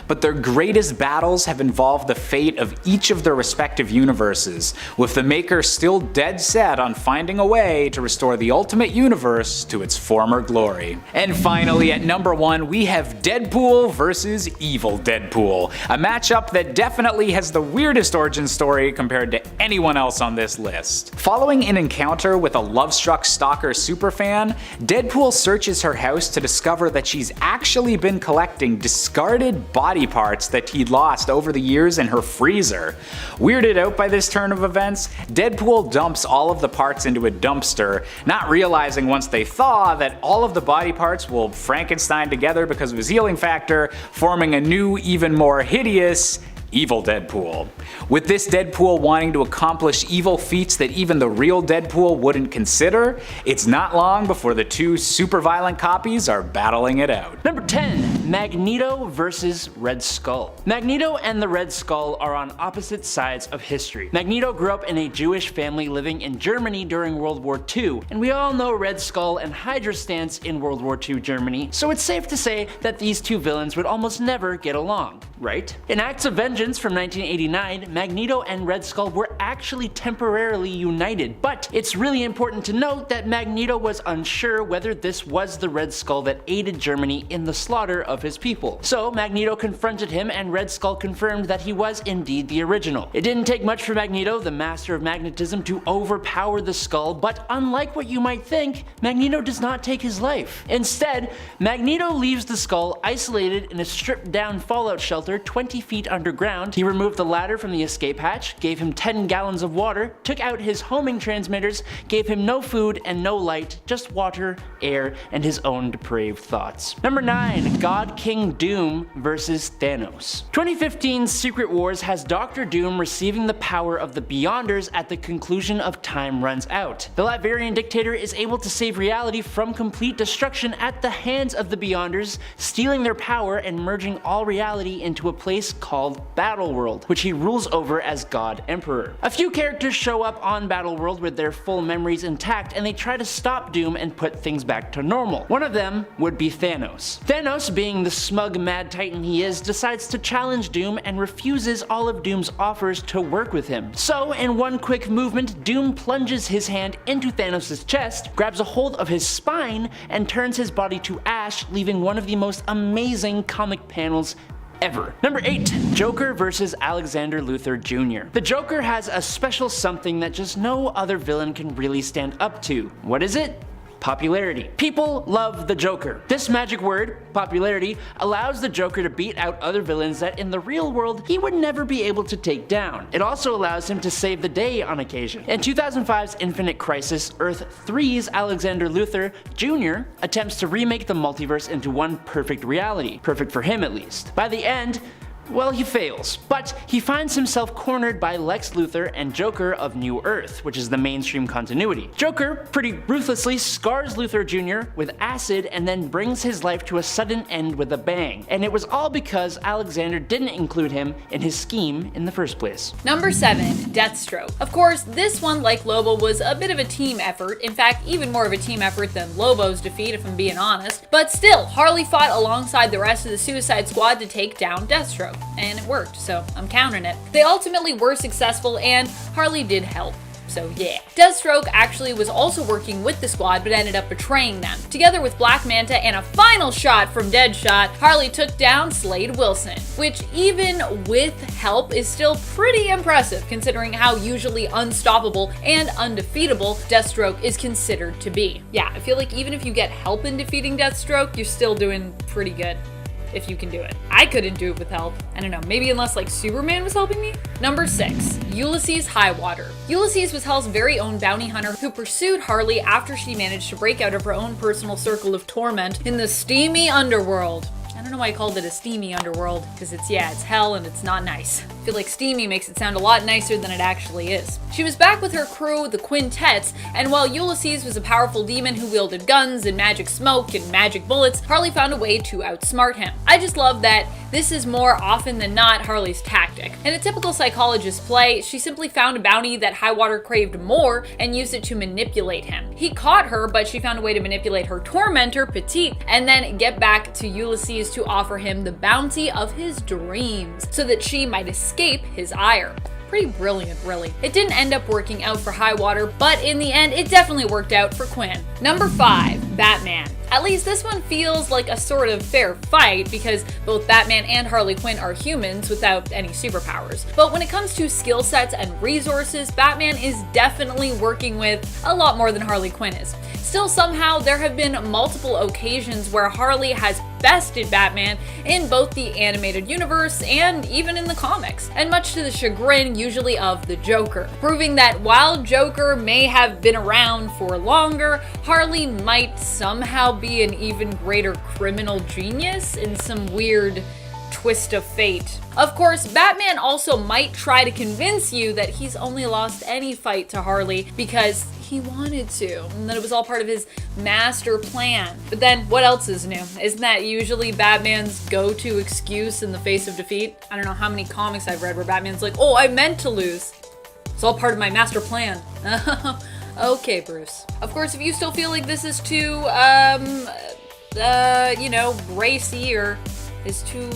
but their greatest battles have involved the fate of each of their respective universes, with the Maker still dead set on finding a way to restore the Ultimate Universe to its former glory. And finally, at number 1, we have Deadpool versus Evil Deadpool, a matchup that definitely has the weirdest origin story compared to anyone else on this list. Following an encounter with a love-struck stalker superfan, Deadpool searches her house to discover that she's actually been collecting discarded body parts that he'd lost over the years in her freezer. Weirded out by this turn of events, Deadpool dumps all of the parts into a dumpster, not realizing once they thaw that all of the body parts will Frankenstein together because of his healing factor, forming a new, even more hideous Evil Deadpool. With this Deadpool wanting to accomplish evil feats that even the real Deadpool wouldn't consider, it's not long before the two super violent copies are battling it out. Number 10, Magneto versus Red Skull. Magneto and the Red Skull are on opposite sides of history. Magneto grew up in a Jewish family living in Germany during World War II, and we all know Red Skull and Hydra's stance in World War II Germany, so it's safe to say that these two villains would almost never get along, right? In Acts of Vengeance from 1989, Magneto and Red Skull were actually temporarily united, but it's really important to note that Magneto was unsure whether this was the Red Skull that aided Germany in the slaughter of his people. So Magneto confronted him and Red Skull confirmed that he was indeed the original. It didn't take much for Magneto, the master of magnetism, to overpower the Skull, but unlike what you might think, Magneto does not take his life. Instead, Magneto leaves the Skull isolated in a stripped down fallout shelter 20 feet underground. He removed the ladder from the escape hatch, gave him 10 gallons of water, took out his homing transmitters, gave him no food and no light, just water, air, and his own depraved thoughts. Number 9, God King Doom versus Thanos. 2015's Secret Wars has Dr. Doom receiving the power of the Beyonders at the conclusion of Time Runs Out. The Latvian dictator is able to save reality from complete destruction at the hands of the Beyonders, stealing their power and merging all reality into a place called Battleworld, which he rules over as God Emperor. A few characters show up on Battleworld with their full memories intact, and they try to stop Doom and put things back to normal. One of them would be Thanos. Thanos, being the smug mad titan he is, decides to challenge Doom and refuses all of Doom's offers to work with him. So in one quick movement, Doom plunges his hand into Thanos' chest, grabs a hold of his spine, and turns his body to ash, leaving one of the most amazing comic panels ever. Number 8, Joker versus Alexander Luthor Jr. The Joker has a special something that just no other villain can really stand up to. What is it? Popularity. People love the Joker. This magic word, popularity, allows the Joker to beat out other villains that in the real world he would never be able to take down. It also allows him to save the day on occasion. In 2005's Infinite Crisis, Earth 3's Alexander Luthor Jr. attempts to remake the multiverse into one perfect reality. Perfect for him at least. By the end, Well, he fails, but he finds himself cornered by Lex Luthor and Joker of New Earth, which is the mainstream continuity. Joker pretty ruthlessly scars Luthor Jr. with acid and then brings his life to a sudden end with a bang. And it was all because Alexander didn't include him in his scheme in the first place. Number 7, Deathstroke. Of course, this one, like Lobo, was a bit of a team effort. In fact, even more of a team effort than Lobo's defeat, if I'm being honest. But still, Harley fought alongside the rest of the Suicide Squad to take down Deathstroke. And it worked, so I'm counting it. They ultimately were successful, and Harley did help. So yeah. Deathstroke actually was also working with the squad but ended up betraying them. Together with Black Manta and a final shot from Deadshot, Harley took down Slade Wilson, which even with help is still pretty impressive considering how usually unstoppable and undefeatable Deathstroke is considered to be. Yeah, I feel like even if you get help in defeating Deathstroke, you're still doing pretty good. If you can do it. I couldn't do it with help. I don't know, maybe unless like Superman was helping me? Number 6, Ulysses Highwater. Ulysses was Hell's very own bounty hunter who pursued Harley after she managed to break out of her own personal circle of torment in the steamy underworld. I don't know why I called it a steamy underworld, because it's hell and it's not nice. I feel like steamy makes it sound a lot nicer than it actually is. She was back with her crew, the Quintets, and while Ulysses was a powerful demon who wielded guns and magic smoke and magic bullets, Harley found a way to outsmart him. I just love that this is more often than not Harley's tactic. In a typical psychologist play, she simply found a bounty that Highwater craved more and used it to manipulate him. He caught her, but she found a way to manipulate her tormentor, Petite, and then get back to Ulysses to offer him the bounty of his dreams so that she might escape his ire. Pretty brilliant, really. It didn't end up working out for Highwater, but in the end, it definitely worked out for Quinn. Number 5, Batman. At least this one feels like a sort of fair fight because both Batman and Harley Quinn are humans without any superpowers. But when it comes to skill sets and resources, Batman is definitely working with a lot more than Harley Quinn is. Still, somehow, there have been multiple occasions where Harley has bested Batman in both the animated universe and even in the comics, and much to the chagrin usually of the Joker, proving that while Joker may have been around for longer, Harley might somehow be an even greater criminal genius in some weird twist of fate. Of course, Batman also might try to convince you that he's only lost any fight to Harley because he wanted to, and that it was all part of his master plan. But then, what else is new? Isn't that usually Batman's go-to excuse in the face of defeat? I don't know how many comics I've read where Batman's like, oh, I meant to lose. It's all part of my master plan. Okay, Bruce. Of course, if you still feel like this is too, racy or is too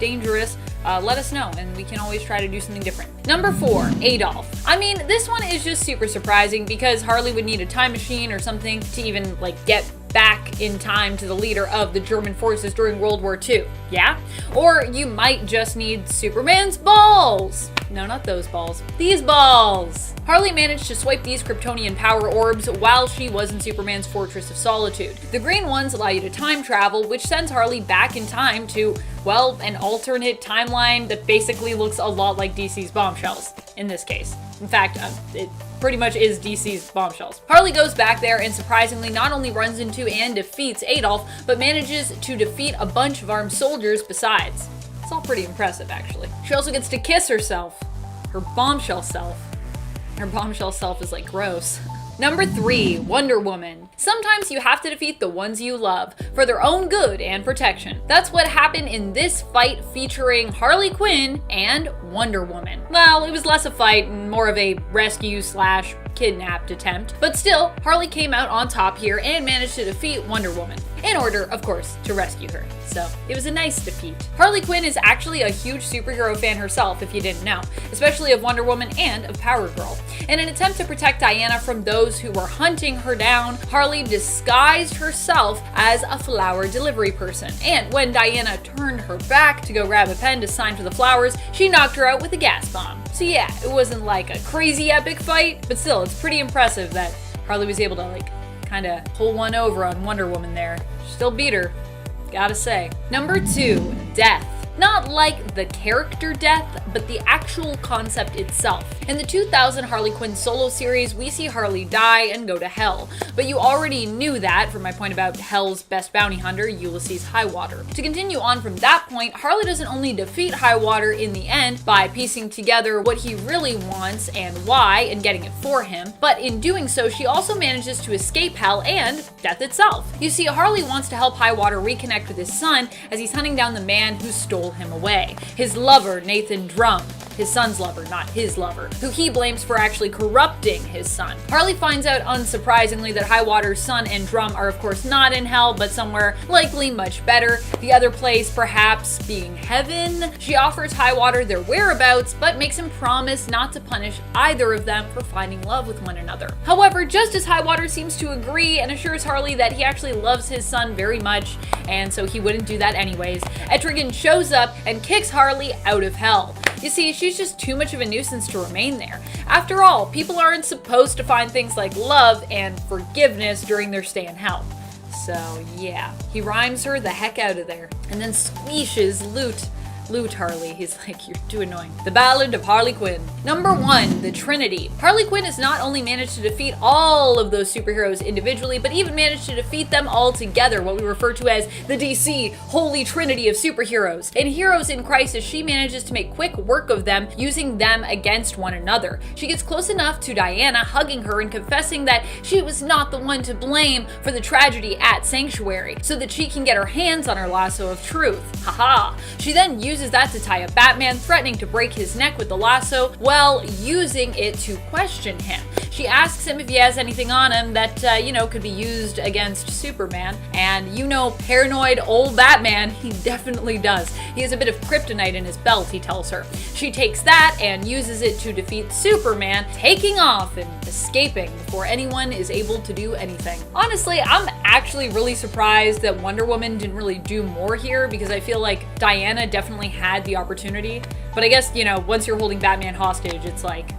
dangerous, let us know and we can always try to do something different. Number 4, Adolf. I mean, this one is just super surprising because Harley would need a time machine or something to even get back in time to the leader of the German forces during World War II, yeah? Or you might just need Superman's balls. No, not those balls. These balls! Harley managed to swipe these Kryptonian power orbs while she was in Superman's Fortress of Solitude. The green ones allow you to time travel, which sends Harley back in time to, well, an alternate timeline that basically looks a lot like DC's Bombshells, in this case. In fact, it pretty much is DC's Bombshells. Harley goes back there and surprisingly not only runs into and defeats Adolf, but manages to defeat a bunch of armed soldiers besides. It's all pretty impressive, actually. She also gets to kiss herself. Her bombshell self. Her bombshell self is gross. Number 3, Wonder Woman. Sometimes you have to defeat the ones you love for their own good and protection. That's what happened in this fight featuring Harley Quinn and Wonder Woman. Well, it was less a fight and more of a rescue / kidnapped attempt, but still, Harley came out on top here and managed to defeat Wonder Woman. In order, of course, to rescue her. So, it was a nice defeat. Harley Quinn is actually a huge superhero fan herself, if you didn't know, especially of Wonder Woman and of Power Girl. In an attempt to protect Diana from those who were hunting her down, Harley disguised herself as a flower delivery person. And when Diana turned her back to go grab a pen to sign for the flowers, she knocked her out with a gas bomb. So yeah, it wasn't like a crazy epic fight, but still, it's pretty impressive that Harley was able to kind of pull one over on Wonder Woman there. Still beat her, gotta say. Number 2, Death. Not like the character death, but the actual concept itself. In the 2000 Harley Quinn solo series, we see Harley die and go to hell, but you already knew that from my point about Hell's best bounty hunter, Ulysses Highwater. To continue on from that point, Harley doesn't only defeat Highwater in the end by piecing together what he really wants and why and getting it for him, but in doing so, she also manages to escape hell and death itself. You see, Harley wants to help Highwater reconnect with his son as he's hunting down the man who stole him away. His lover, Nathan Drum. His son's lover, not his lover, who he blames for actually corrupting his son. Harley finds out, unsurprisingly, that Highwater's son and Drum are of course not in hell, but somewhere likely much better. The other place perhaps being heaven. She offers Highwater their whereabouts, but makes him promise not to punish either of them for finding love with one another. However, just as Highwater seems to agree and assures Harley that he actually loves his son very much, and so he wouldn't do that anyways, Etrigan shows up and kicks Harley out of hell. You see, she's just too much of a nuisance to remain there. After all, people aren't supposed to find things like love and forgiveness during their stay in hell. So yeah, he rhymes her the heck out of there, and then squeezes Loot Harley. He's like, you're too annoying. The Ballad of Harley Quinn. Number 1, the Trinity. Harley Quinn has not only managed to defeat all of those superheroes individually, but even managed to defeat them all together, what we refer to as the DC Holy Trinity of superheroes. In Heroes in Crisis, she manages to make quick work of them, using them against one another. She gets close enough to Diana, hugging her and confessing that she was not the one to blame for the tragedy at Sanctuary, so that she can get her hands on her lasso of truth. Haha. She then uses that to tie up Batman, threatening to break his neck with the lasso while using it to question him. She asks him if he has anything on him that, could be used against Superman. And paranoid old Batman, he definitely does. He has a bit of kryptonite in his belt, he tells her. She takes that and uses it to defeat Superman, taking off and escaping before anyone is able to do anything. Honestly, I'm actually really surprised that Wonder Woman didn't really do more here, because I feel like Diana definitely had the opportunity. But I guess, once you're holding Batman hostage, it's like,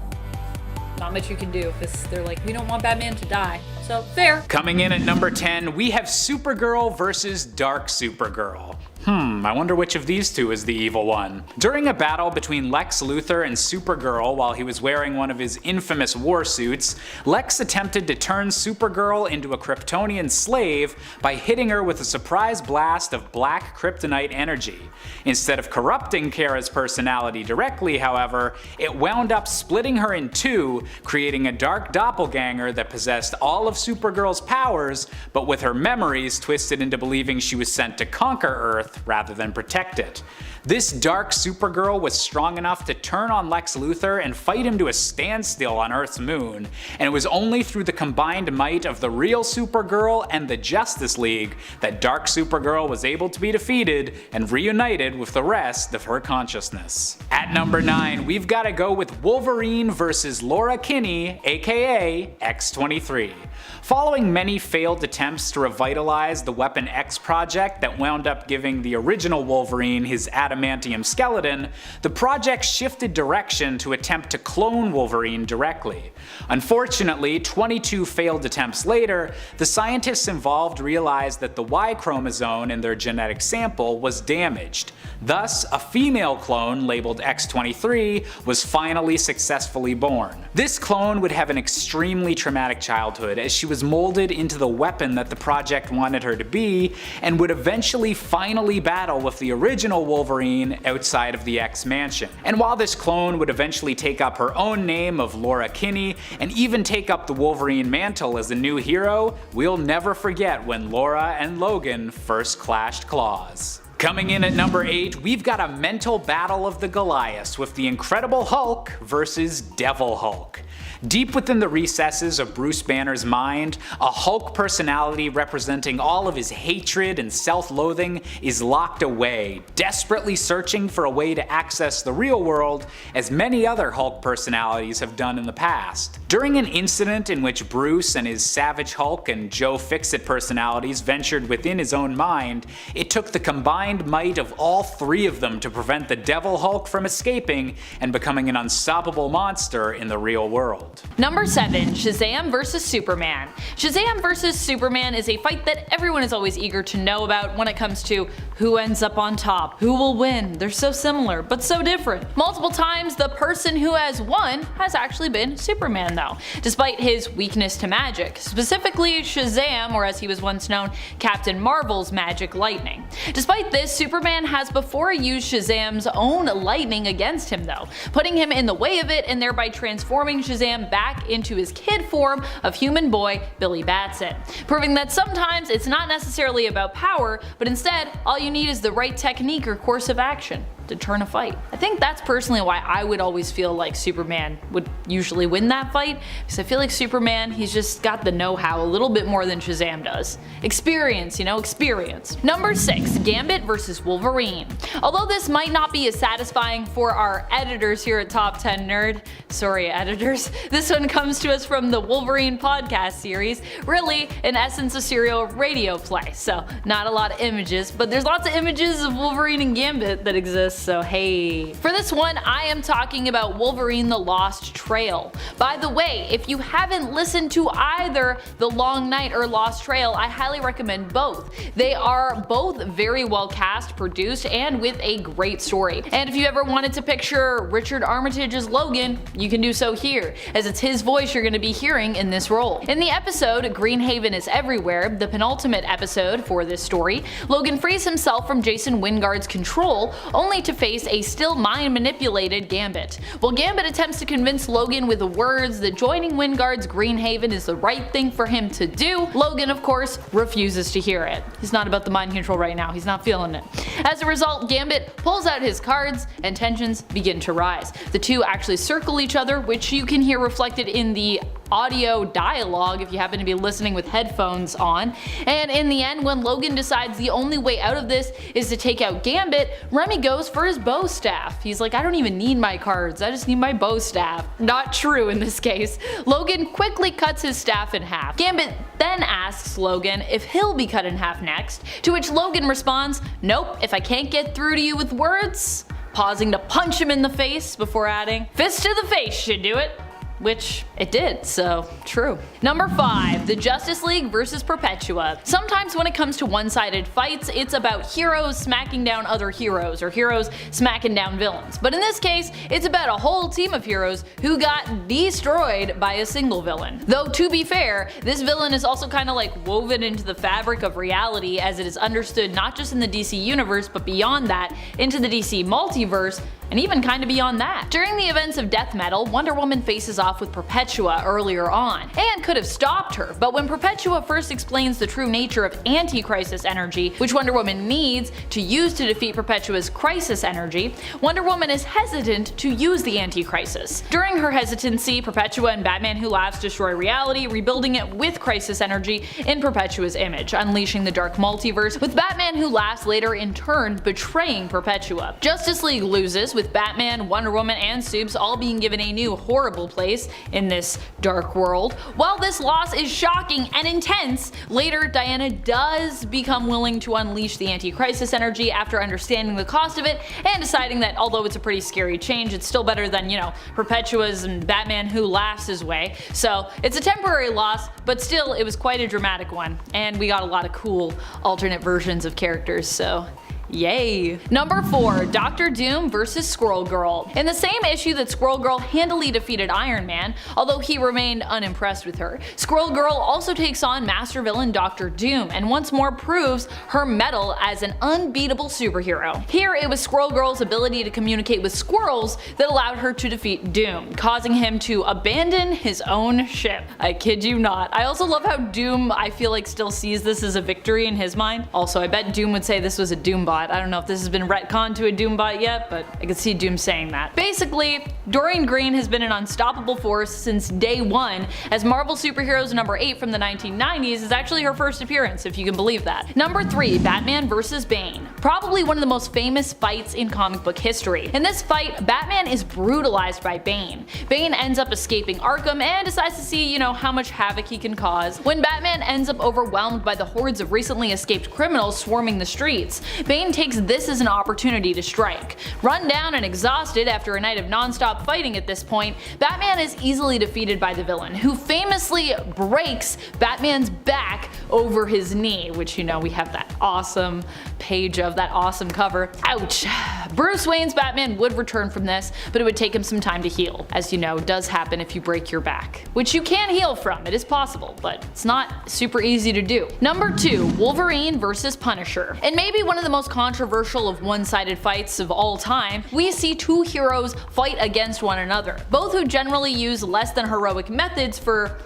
not much you can do, because they're like, we don't want Batman to die. So, fair. Coming in at number 10, we have Supergirl versus Dark Supergirl. I wonder which of these two is the evil one. During a battle between Lex Luthor and Supergirl while he was wearing one of his infamous war suits, Lex attempted to turn Supergirl into a Kryptonian slave by hitting her with a surprise blast of black kryptonite energy. Instead of corrupting Kara's personality directly, however, it wound up splitting her in two, creating a dark doppelganger that possessed all of Supergirl's powers, but with her memories twisted into believing she was sent to conquer Earth rather than protect it. This dark Supergirl was strong enough to turn on Lex Luthor and fight him to a standstill on Earth's moon, and it was only through the combined might of the real Supergirl and the Justice League that Dark Supergirl was able to be defeated and reunited with the rest of her consciousness. At number 9, we've got to go with Wolverine versus Laura Kinney, aka X-23. Following many failed attempts to revitalize the Weapon X project that wound up giving the original Wolverine his adamantium skeleton, the project shifted direction to attempt to clone Wolverine directly. Unfortunately, 22 failed attempts later, the scientists involved realized that the Y chromosome in their genetic sample was damaged. Thus, a female clone labeled X-23 was finally successfully born. This clone would have an extremely traumatic childhood, as she was molded into the weapon that the project wanted her to be, and would eventually finally battle with the original Wolverine outside of the X Mansion. And while this clone would eventually take up her own name of Laura Kinney, and even take up the Wolverine mantle as a new hero, we'll never forget when Laura and Logan first clashed claws. Coming in at number 8, we've got a mental battle of the Goliaths with the Incredible Hulk versus Devil Hulk. Deep within the recesses of Bruce Banner's mind, a Hulk personality representing all of his hatred and self-loathing is locked away, desperately searching for a way to access the real world, as many other Hulk personalities have done in the past. During an incident in which Bruce and his Savage Hulk and Joe Fixit personalities ventured within his own mind, it took the combined might of all three of them to prevent the Devil Hulk from escaping and becoming an unstoppable monster in the real world. world. Number 7. Shazam vs. Superman. Shazam vs. Superman is a fight that everyone is always eager to know about when it comes to who ends up on top, who will win. They're so similar, but so different. Multiple times, the person who has won has actually been Superman though, despite his weakness to magic, specifically Shazam, or as he was once known, Captain Marvel's magic lightning. Despite this, Superman has before used Shazam's own lightning against him though, putting him in the way of it and thereby transforming Shazam back into his kid form of human boy Billy Batson, proving that sometimes it's not necessarily about power, but instead all you need is the right technique or course of action to turn a fight. I think that's personally why I would always feel like Superman would usually win that fight, because I feel like Superman, he's just got the know-how a little bit more than Shazam does. Experience, you know, experience. Number 6. Gambit vs. Wolverine. Although this might not be as satisfying for our editors here at Top 10 Nerd, sorry editors, this one comes to us from the Wolverine podcast series, really in essence a serial radio play, so not a lot of images, but there's lots of images of Wolverine and Gambit that exist, so hey. For this one, I am talking about Wolverine the Lost Trail. By the way, if you haven't listened to either The Long Night or Lost Trail, I highly recommend both. They are both very well cast, produced, and with a great story. And if you ever wanted to picture Richard Armitage as Logan, you can do so here, as it's his voice you're going to be hearing in this role. In the episode Greenhaven is Everywhere, the penultimate episode for this story, Logan frees himself from Jason Wyngarde's control, only to face a still mind-manipulated Gambit. While Gambit attempts to convince Logan with the words that joining Wyngarde's Greenhaven is the right thing for him to do, Logan of course refuses to hear it. He's not about the mind control right now, he's not feeling it. As a result, Gambit pulls out his cards and tensions begin to rise. The two actually circle each other, which you can hear reflected in the audio dialogue if you happen to be listening with headphones on. And in the end, when Logan decides the only way out of this is to take out Gambit, Remy goes for his bow staff. He's like, I don't even need my cards, I just need my bow staff. Not true in this case. Logan quickly cuts his staff in half. Gambit then asks Logan if he'll be cut in half next, to which Logan responds, nope, if I can't get through to you with words, pausing to punch him in the face before adding, fist to the face should do it. Which it did, so true. Number 5. The Justice League vs. Perpetua. Sometimes when it comes to one-sided fights, it's about heroes smacking down other heroes, or heroes smacking down villains. But in this case, it's about a whole team of heroes who got destroyed by a single villain. Though to be fair, this villain is also kind of like woven into the fabric of reality, as it is understood not just in the DC universe, but beyond that, into the DC multiverse, and even kinda beyond that. During the events of Death Metal, Wonder Woman faces off with Perpetua earlier on, and could have stopped her, but when Perpetua first explains the true nature of anti-crisis energy, which Wonder Woman needs to use to defeat Perpetua's crisis energy, Wonder Woman is hesitant to use the anti-crisis. During her hesitancy, Perpetua and Batman Who Laughs destroy reality, rebuilding it with crisis energy in Perpetua's image, unleashing the dark multiverse, with Batman Who Laughs later in turn betraying Perpetua. Justice League loses, with Batman, Wonder Woman, and Supes all being given a new horrible place in this dark world. While this loss is shocking and intense, later Diana does become willing to unleash the anti-crisis energy after understanding the cost of it and deciding that although it's a pretty scary change, it's still better than, you know, Perpetua's and Batman Who Laughs' way. So it's a temporary loss, but still it was quite a dramatic one, and we got a lot of cool alternate versions of characters, so yay! Number 4. Doctor Doom vs. Squirrel Girl. In the same issue that Squirrel Girl handily defeated Iron Man, although he remained unimpressed with her, Squirrel Girl also takes on master villain Doctor Doom and once more proves her mettle as an unbeatable superhero. Here it was Squirrel Girl's ability to communicate with squirrels that allowed her to defeat Doom, causing him to abandon his own ship. I kid you not. I also love how Doom, I feel like, still sees this as a victory in his mind. Also, I bet Doom would say this was a Doombot. I don't know if this has been retconned to a Doombot yet, but I could see Doom saying that. Basically, Doreen Green has been an unstoppable force since day one, as Marvel Superheroes number 8 from the 1990s is actually her first appearance, if you can believe that. Number 3. Batman vs. Bane. Probably one of the most famous fights in comic book history. In this fight, Batman is brutalized by Bane. Bane ends up escaping Arkham and decides to see, you know, how much havoc he can cause. When Batman ends up overwhelmed by the hordes of recently escaped criminals swarming the streets, Bane Wolverine takes this as an opportunity to strike. Run down and exhausted after a night of non-stop fighting at this point, Batman is easily defeated by the villain, who famously breaks Batman's back over his knee, which, you know, we have that awesome page of that awesome cover. Ouch. Bruce Wayne's Batman would return from this, but it would take him some time to heal. As you know, does happen if you break your back, which you can heal from. It is possible, but it's not super easy to do. Number 2, Wolverine versus Punisher. And maybe one of the most controversial of one-sided fights of all time, we see two heroes fight against one another, both who generally use less than heroic methods for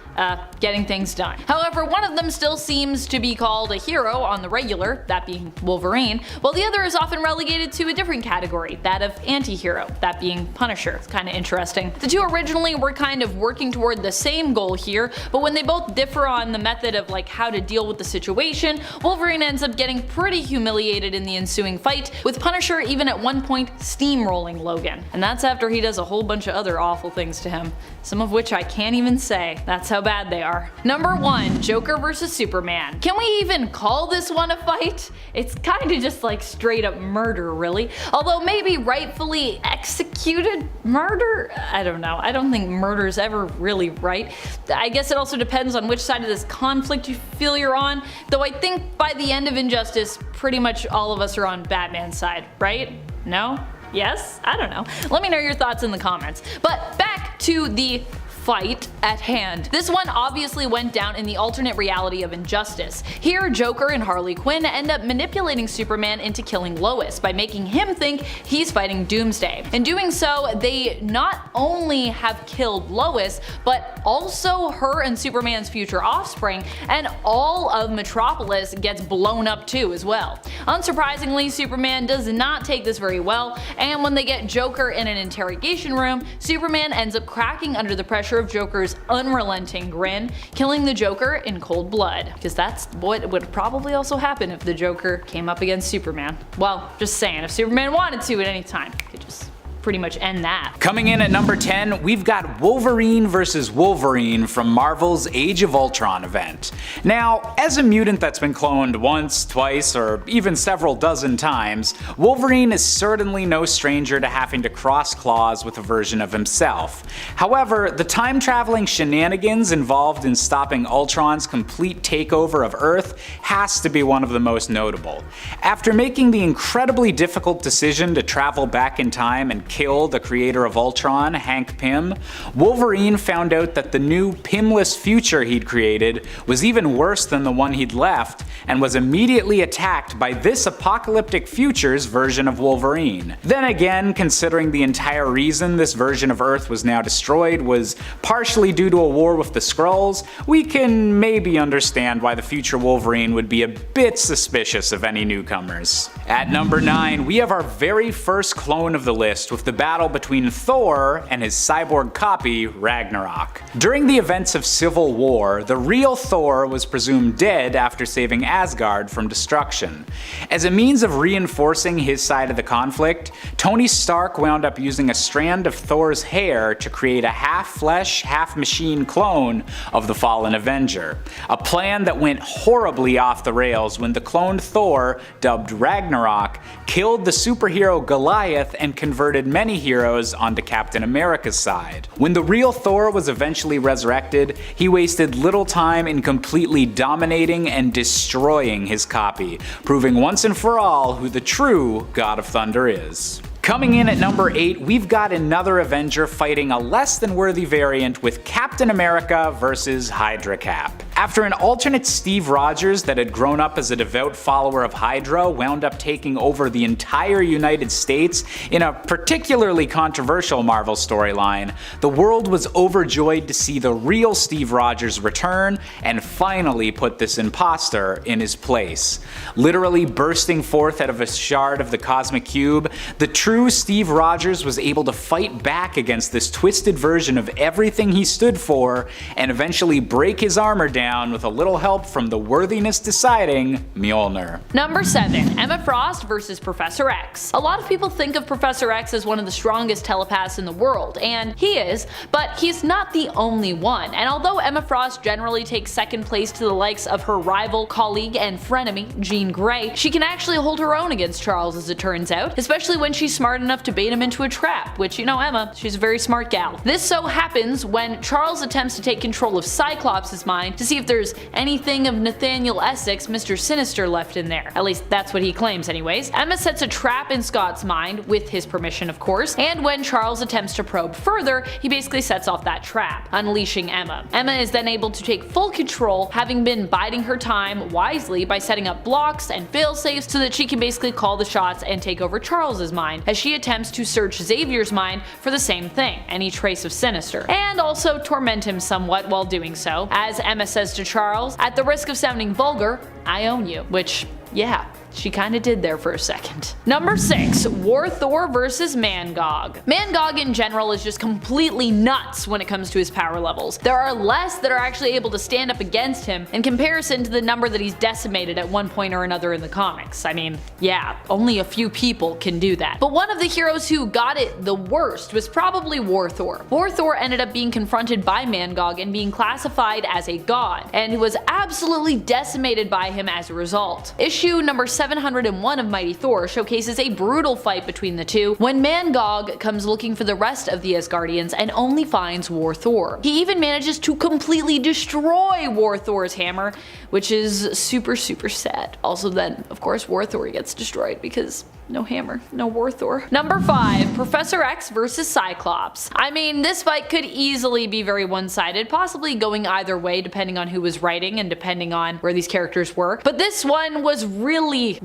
getting things done. However, one of them still seems to be called a hero on the regular, that being Wolverine, while the other is often relegated to a different category, that of anti-hero, that being Punisher. It's kind of interesting. The two originally were kind of working toward the same goal here, but when they both differ on the method of like how to deal with the situation, Wolverine ends up getting pretty humiliated in the ensuing fight, with Punisher even at one point steamrolling Logan. And that's after he does a whole bunch of other awful things to him, some of which I can't even say. That's how bad they are. Number 1, Joker versus Superman. Can we even call this one a fight? It's kinda just like straight up murder, really. Although maybe rightfully executed murder? I don't know. I don't think murder's ever really right. I guess it also depends on which side of this conflict you feel you're on, though I think by the end of Injustice, pretty much all of us are on Batman's side, right? No? Yes? I don't know. Let me know your thoughts in the comments. But back to the fight at hand. This one obviously went down in the alternate reality of Injustice. Here, Joker and Harley Quinn end up manipulating Superman into killing Lois by making him think he's fighting Doomsday. In doing so, they not only have killed Lois, but also her and Superman's future offspring, and all of Metropolis gets blown up too as well. Unsurprisingly, Superman does not take this very well, and when they get Joker in an interrogation room, Superman ends up cracking under the pressure of Joker's unrelenting grin, killing the Joker in cold blood. Because that's what would probably also happen if the Joker came up against Superman. Well, just saying, if Superman wanted to at any time, he could just pretty much end that. Coming in at number 10, we've got Wolverine versus Wolverine from Marvel's Age of Ultron event. Now, as a mutant that's been cloned once, twice, or even several dozen times, Wolverine is certainly no stranger to having to cross claws with a version of himself. However, the time-traveling shenanigans involved in stopping Ultron's complete takeover of Earth has to be one of the most notable. After making the incredibly difficult decision to travel back in time and kill the creator of Ultron, Hank Pym, Wolverine found out that the new Pymless future he'd created was even worse than the one he'd left, and was immediately attacked by this apocalyptic future's version of Wolverine. Then again, considering the entire reason this version of Earth was now destroyed was partially due to a war with the Skrulls, we can maybe understand why the future Wolverine would be a bit suspicious of any newcomers. At number 9, we have our very first clone of the list, with the battle between Thor and his cyborg copy, Ragnarok. During the events of Civil War, the real Thor was presumed dead after saving Asgard from destruction. As a means of reinforcing his side of the conflict, Tony Stark wound up using a strand of Thor's hair to create a half-flesh, half-machine clone of the fallen Avenger. A plan that went horribly off the rails when the cloned Thor, dubbed Ragnarok, killed the superhero Goliath and converted many heroes onto Captain America's side. When the real Thor was eventually resurrected, he wasted little time in completely dominating and destroying his copy, proving once and for all who the true God of Thunder is. Coming in at number 8, we've got another Avenger fighting a less than worthy variant with Captain America versus Hydra Cap. After an alternate Steve Rogers that had grown up as a devout follower of Hydra wound up taking over the entire United States in a particularly controversial Marvel storyline, the world was overjoyed to see the real Steve Rogers return and finally put this imposter in his place. Literally bursting forth out of a shard of the cosmic cube, the true true Steve Rogers was able to fight back against this twisted version of everything he stood for and eventually break his armor down with a little help from the worthiness deciding Mjolnir. Number 7. Emma Frost versus Professor X. A lot of people think of Professor X as one of the strongest telepaths in the world, and he is, but he's not the only one. And although Emma Frost generally takes second place to the likes of her rival, colleague, and frenemy, Jean Grey, she can actually hold her own against Charles as it turns out, especially when she's smart enough to bait him into a trap, which, you know, Emma, she's a very smart gal. This so happens when Charles attempts to take control of Cyclops' mind to see if there's anything of Nathaniel Essex, Mr. Sinister, left in there. At least that's what he claims anyways. Emma sets a trap in Scott's mind, with his permission of course, and when Charles attempts to probe further, he basically sets off that trap, unleashing Emma. Emma is then able to take full control, having been biding her time wisely by setting up blocks and failsafes so that she can basically call the shots and take over Charles's mind, as she attempts to search Xavier's mind for the same thing, any trace of Sinister, and also torment him somewhat while doing so, as Emma says to Charles, "At the risk of sounding vulgar, I own you," which, yeah, she kinda did there for a second. Number 6. War Thor versus Man Gog. Man Gog in general is just completely nuts when it comes to his power levels. There are less that are actually able to stand up against him in comparison to the number that he's decimated at one point or another in the comics. I mean, yeah, only a few people can do that. But one of the heroes who got it the worst was probably War Thor. War Thor ended up being confronted by Man Gog and being classified as a god, and was absolutely decimated by him as a result. Issue number 701 of Mighty Thor showcases a brutal fight between the two when Man Gog comes looking for the rest of the Asgardians and only finds War Thor. He even manages to completely destroy War Thor's hammer, which is super sad. Also then, of course, War Thor gets destroyed because no hammer, no War Thor. Number 5. Professor X versus Cyclops. I mean, this fight could easily be very one-sided, possibly going either way depending on who was writing and depending on where these characters were. But this one was really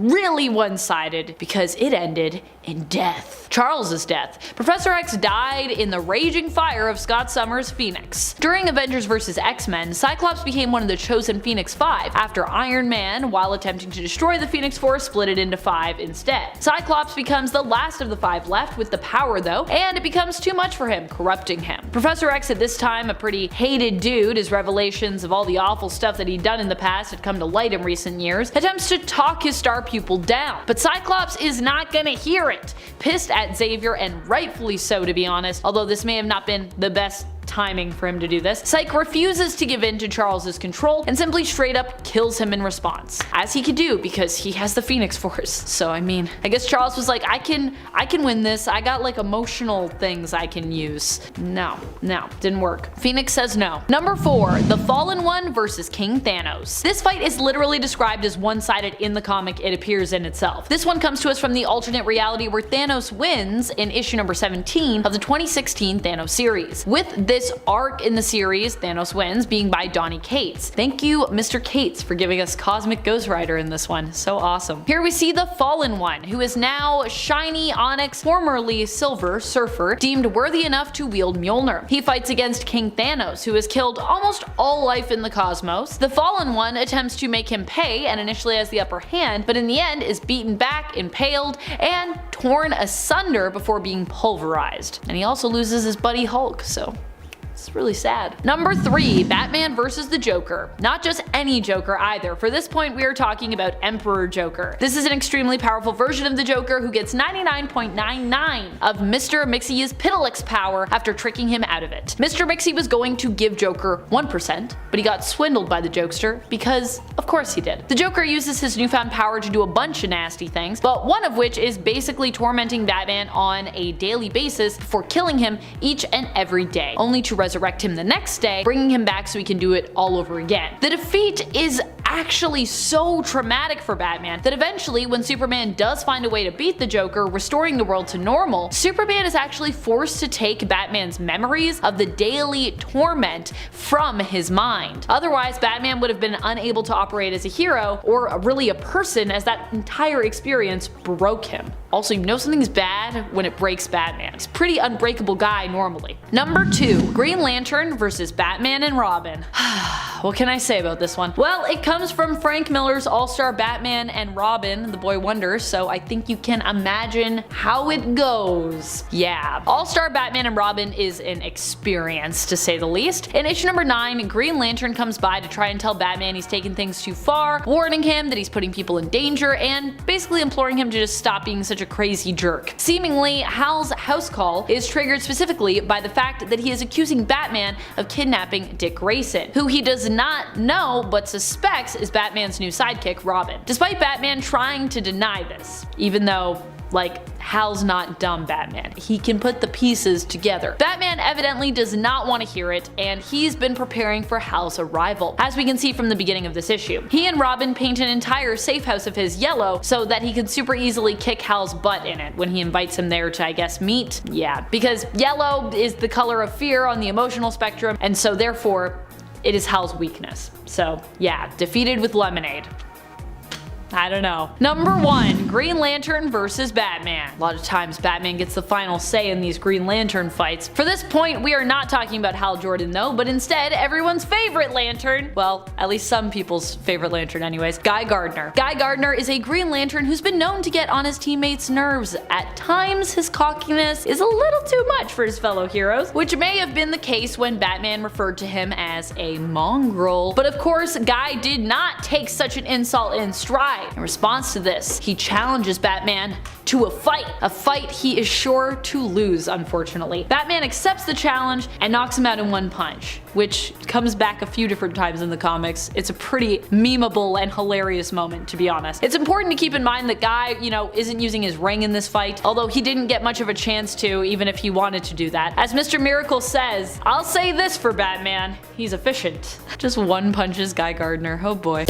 one-sided because it ended in death. Charles's death. Professor X died in the raging fire of Scott Summers' Phoenix. During Avengers vs. X-Men, Cyclops became one of the chosen Phoenix Five after Iron Man, while attempting to destroy the Phoenix Force, split it into 5 instead. Cyclops becomes the last of the 5 left with the power though, and it becomes too much for him, corrupting him. Professor X, at this time a pretty hated dude, as revelations of all the awful stuff that he'd done in the past had come to light in recent years, attempts to talk his star pupil down. But Cyclops is not gonna hear it, pissed at Xavier, and rightfully so to be honest, although this may have not been the best timing for him to do this. Psych refuses to give in to Charles's control and simply straight up kills him in response, as he could do because he has the Phoenix Force. So I mean, I guess Charles was like, I can win this, I got like emotional things I can use. No, didn't work. Phoenix says no. Number 4. The Fallen One versus King Thanos. This fight is literally described as one-sided in the comic it appears in itself. This one comes to us from the alternate reality where Thanos wins in issue number 17 of the 2016 Thanos series. With this arc in the series, Thanos wins, being by Donny Cates. Thank you, Mr. Cates, for giving us Cosmic Ghost Rider in this one. So awesome. Here we see the Fallen One, who is now shiny onyx, formerly silver surfer, deemed worthy enough to wield Mjolnir. He fights against King Thanos, who has killed almost all life in the cosmos. The Fallen One attempts to make him pay and initially has the upper hand, but in the end is beaten back, impaled, and torn asunder before being pulverized. And he also loses his buddy Hulk, so it's really sad. Number 3. Batman versus the Joker. Not just any Joker either. For this point, we are talking about Emperor Joker. This is an extremely powerful version of the Joker who gets 99.99 of Mr. Mixie's Pitilix power after tricking him out of it. Mr. Mixie was going to give Joker 1%, but he got swindled by the jokester because, of course he did. The Joker uses his newfound power to do a bunch of nasty things, but one of which is basically tormenting Batman on a daily basis before killing him each and every day, only to resurrect him the next day, bringing him back so he can do it all over again. The defeat is actually so traumatic for Batman that eventually, when Superman does find a way to beat the Joker, restoring the world to normal, Superman is actually forced to take Batman's memories of the daily torment from his mind. Otherwise, Batman would have been unable to operate as a hero, or really a person, as that entire experience broke him. Also, you know something's bad when it breaks Batman. He's a pretty unbreakable guy normally. Number 2. Green Lantern versus Batman and Robin. What can I say about this one? Well, it comes comes from Frank Miller's All-Star Batman and Robin, the Boy Wonder, so I think you can imagine how it goes. Yeah, All-Star Batman and Robin is an experience, to say the least. In issue number 9, Green Lantern comes by to try and tell Batman he's taken things too far, warning him that he's putting people in danger, and basically imploring him to just stop being such a crazy jerk. Seemingly, Hal's house call is triggered specifically by the fact that he is accusing Batman of kidnapping Dick Grayson, who he does not know but suspects is Batman's new sidekick, Robin. Despite Batman trying to deny this, even though, like, Hal's not dumb Batman. He can put the pieces together. Batman evidently does not want to hear it, and he's been preparing for Hal's arrival, as we can see from the beginning of this issue. He and Robin paint an entire safe house of his yellow so that he can super easily kick Hal's butt in it when he invites him there to, I guess, meet. Yeah, because yellow is the color of fear on the emotional spectrum, and so therefore it is Hal's weakness. So yeah, defeated with lemonade. I don't know. Number 1, Green Lantern versus Batman. A lot of times Batman gets the final say in these Green Lantern fights. For this point, we are not talking about Hal Jordan though, but instead everyone's favorite Lantern, well, at least some people's favorite Lantern anyways, Guy Gardner. Guy Gardner is a Green Lantern who's been known to get on his teammates' nerves. At times, his cockiness is a little too much for his fellow heroes, which may have been the case when Batman referred to him as a mongrel. But of course, Guy did not take such an insult in stride. In response to this, he challenges Batman to a fight he is sure to lose, unfortunately. Batman accepts the challenge and knocks him out in one punch, which comes back a few different times in the comics. It's a pretty memeable and hilarious moment, to be honest. It's important to keep in mind that Guy, isn't using his ring in this fight, although he didn't get much of a chance to, even if he wanted to do that. As Mr. Miracle says, I'll say this for Batman, he's efficient. Just one punches Guy Gardner, oh boy.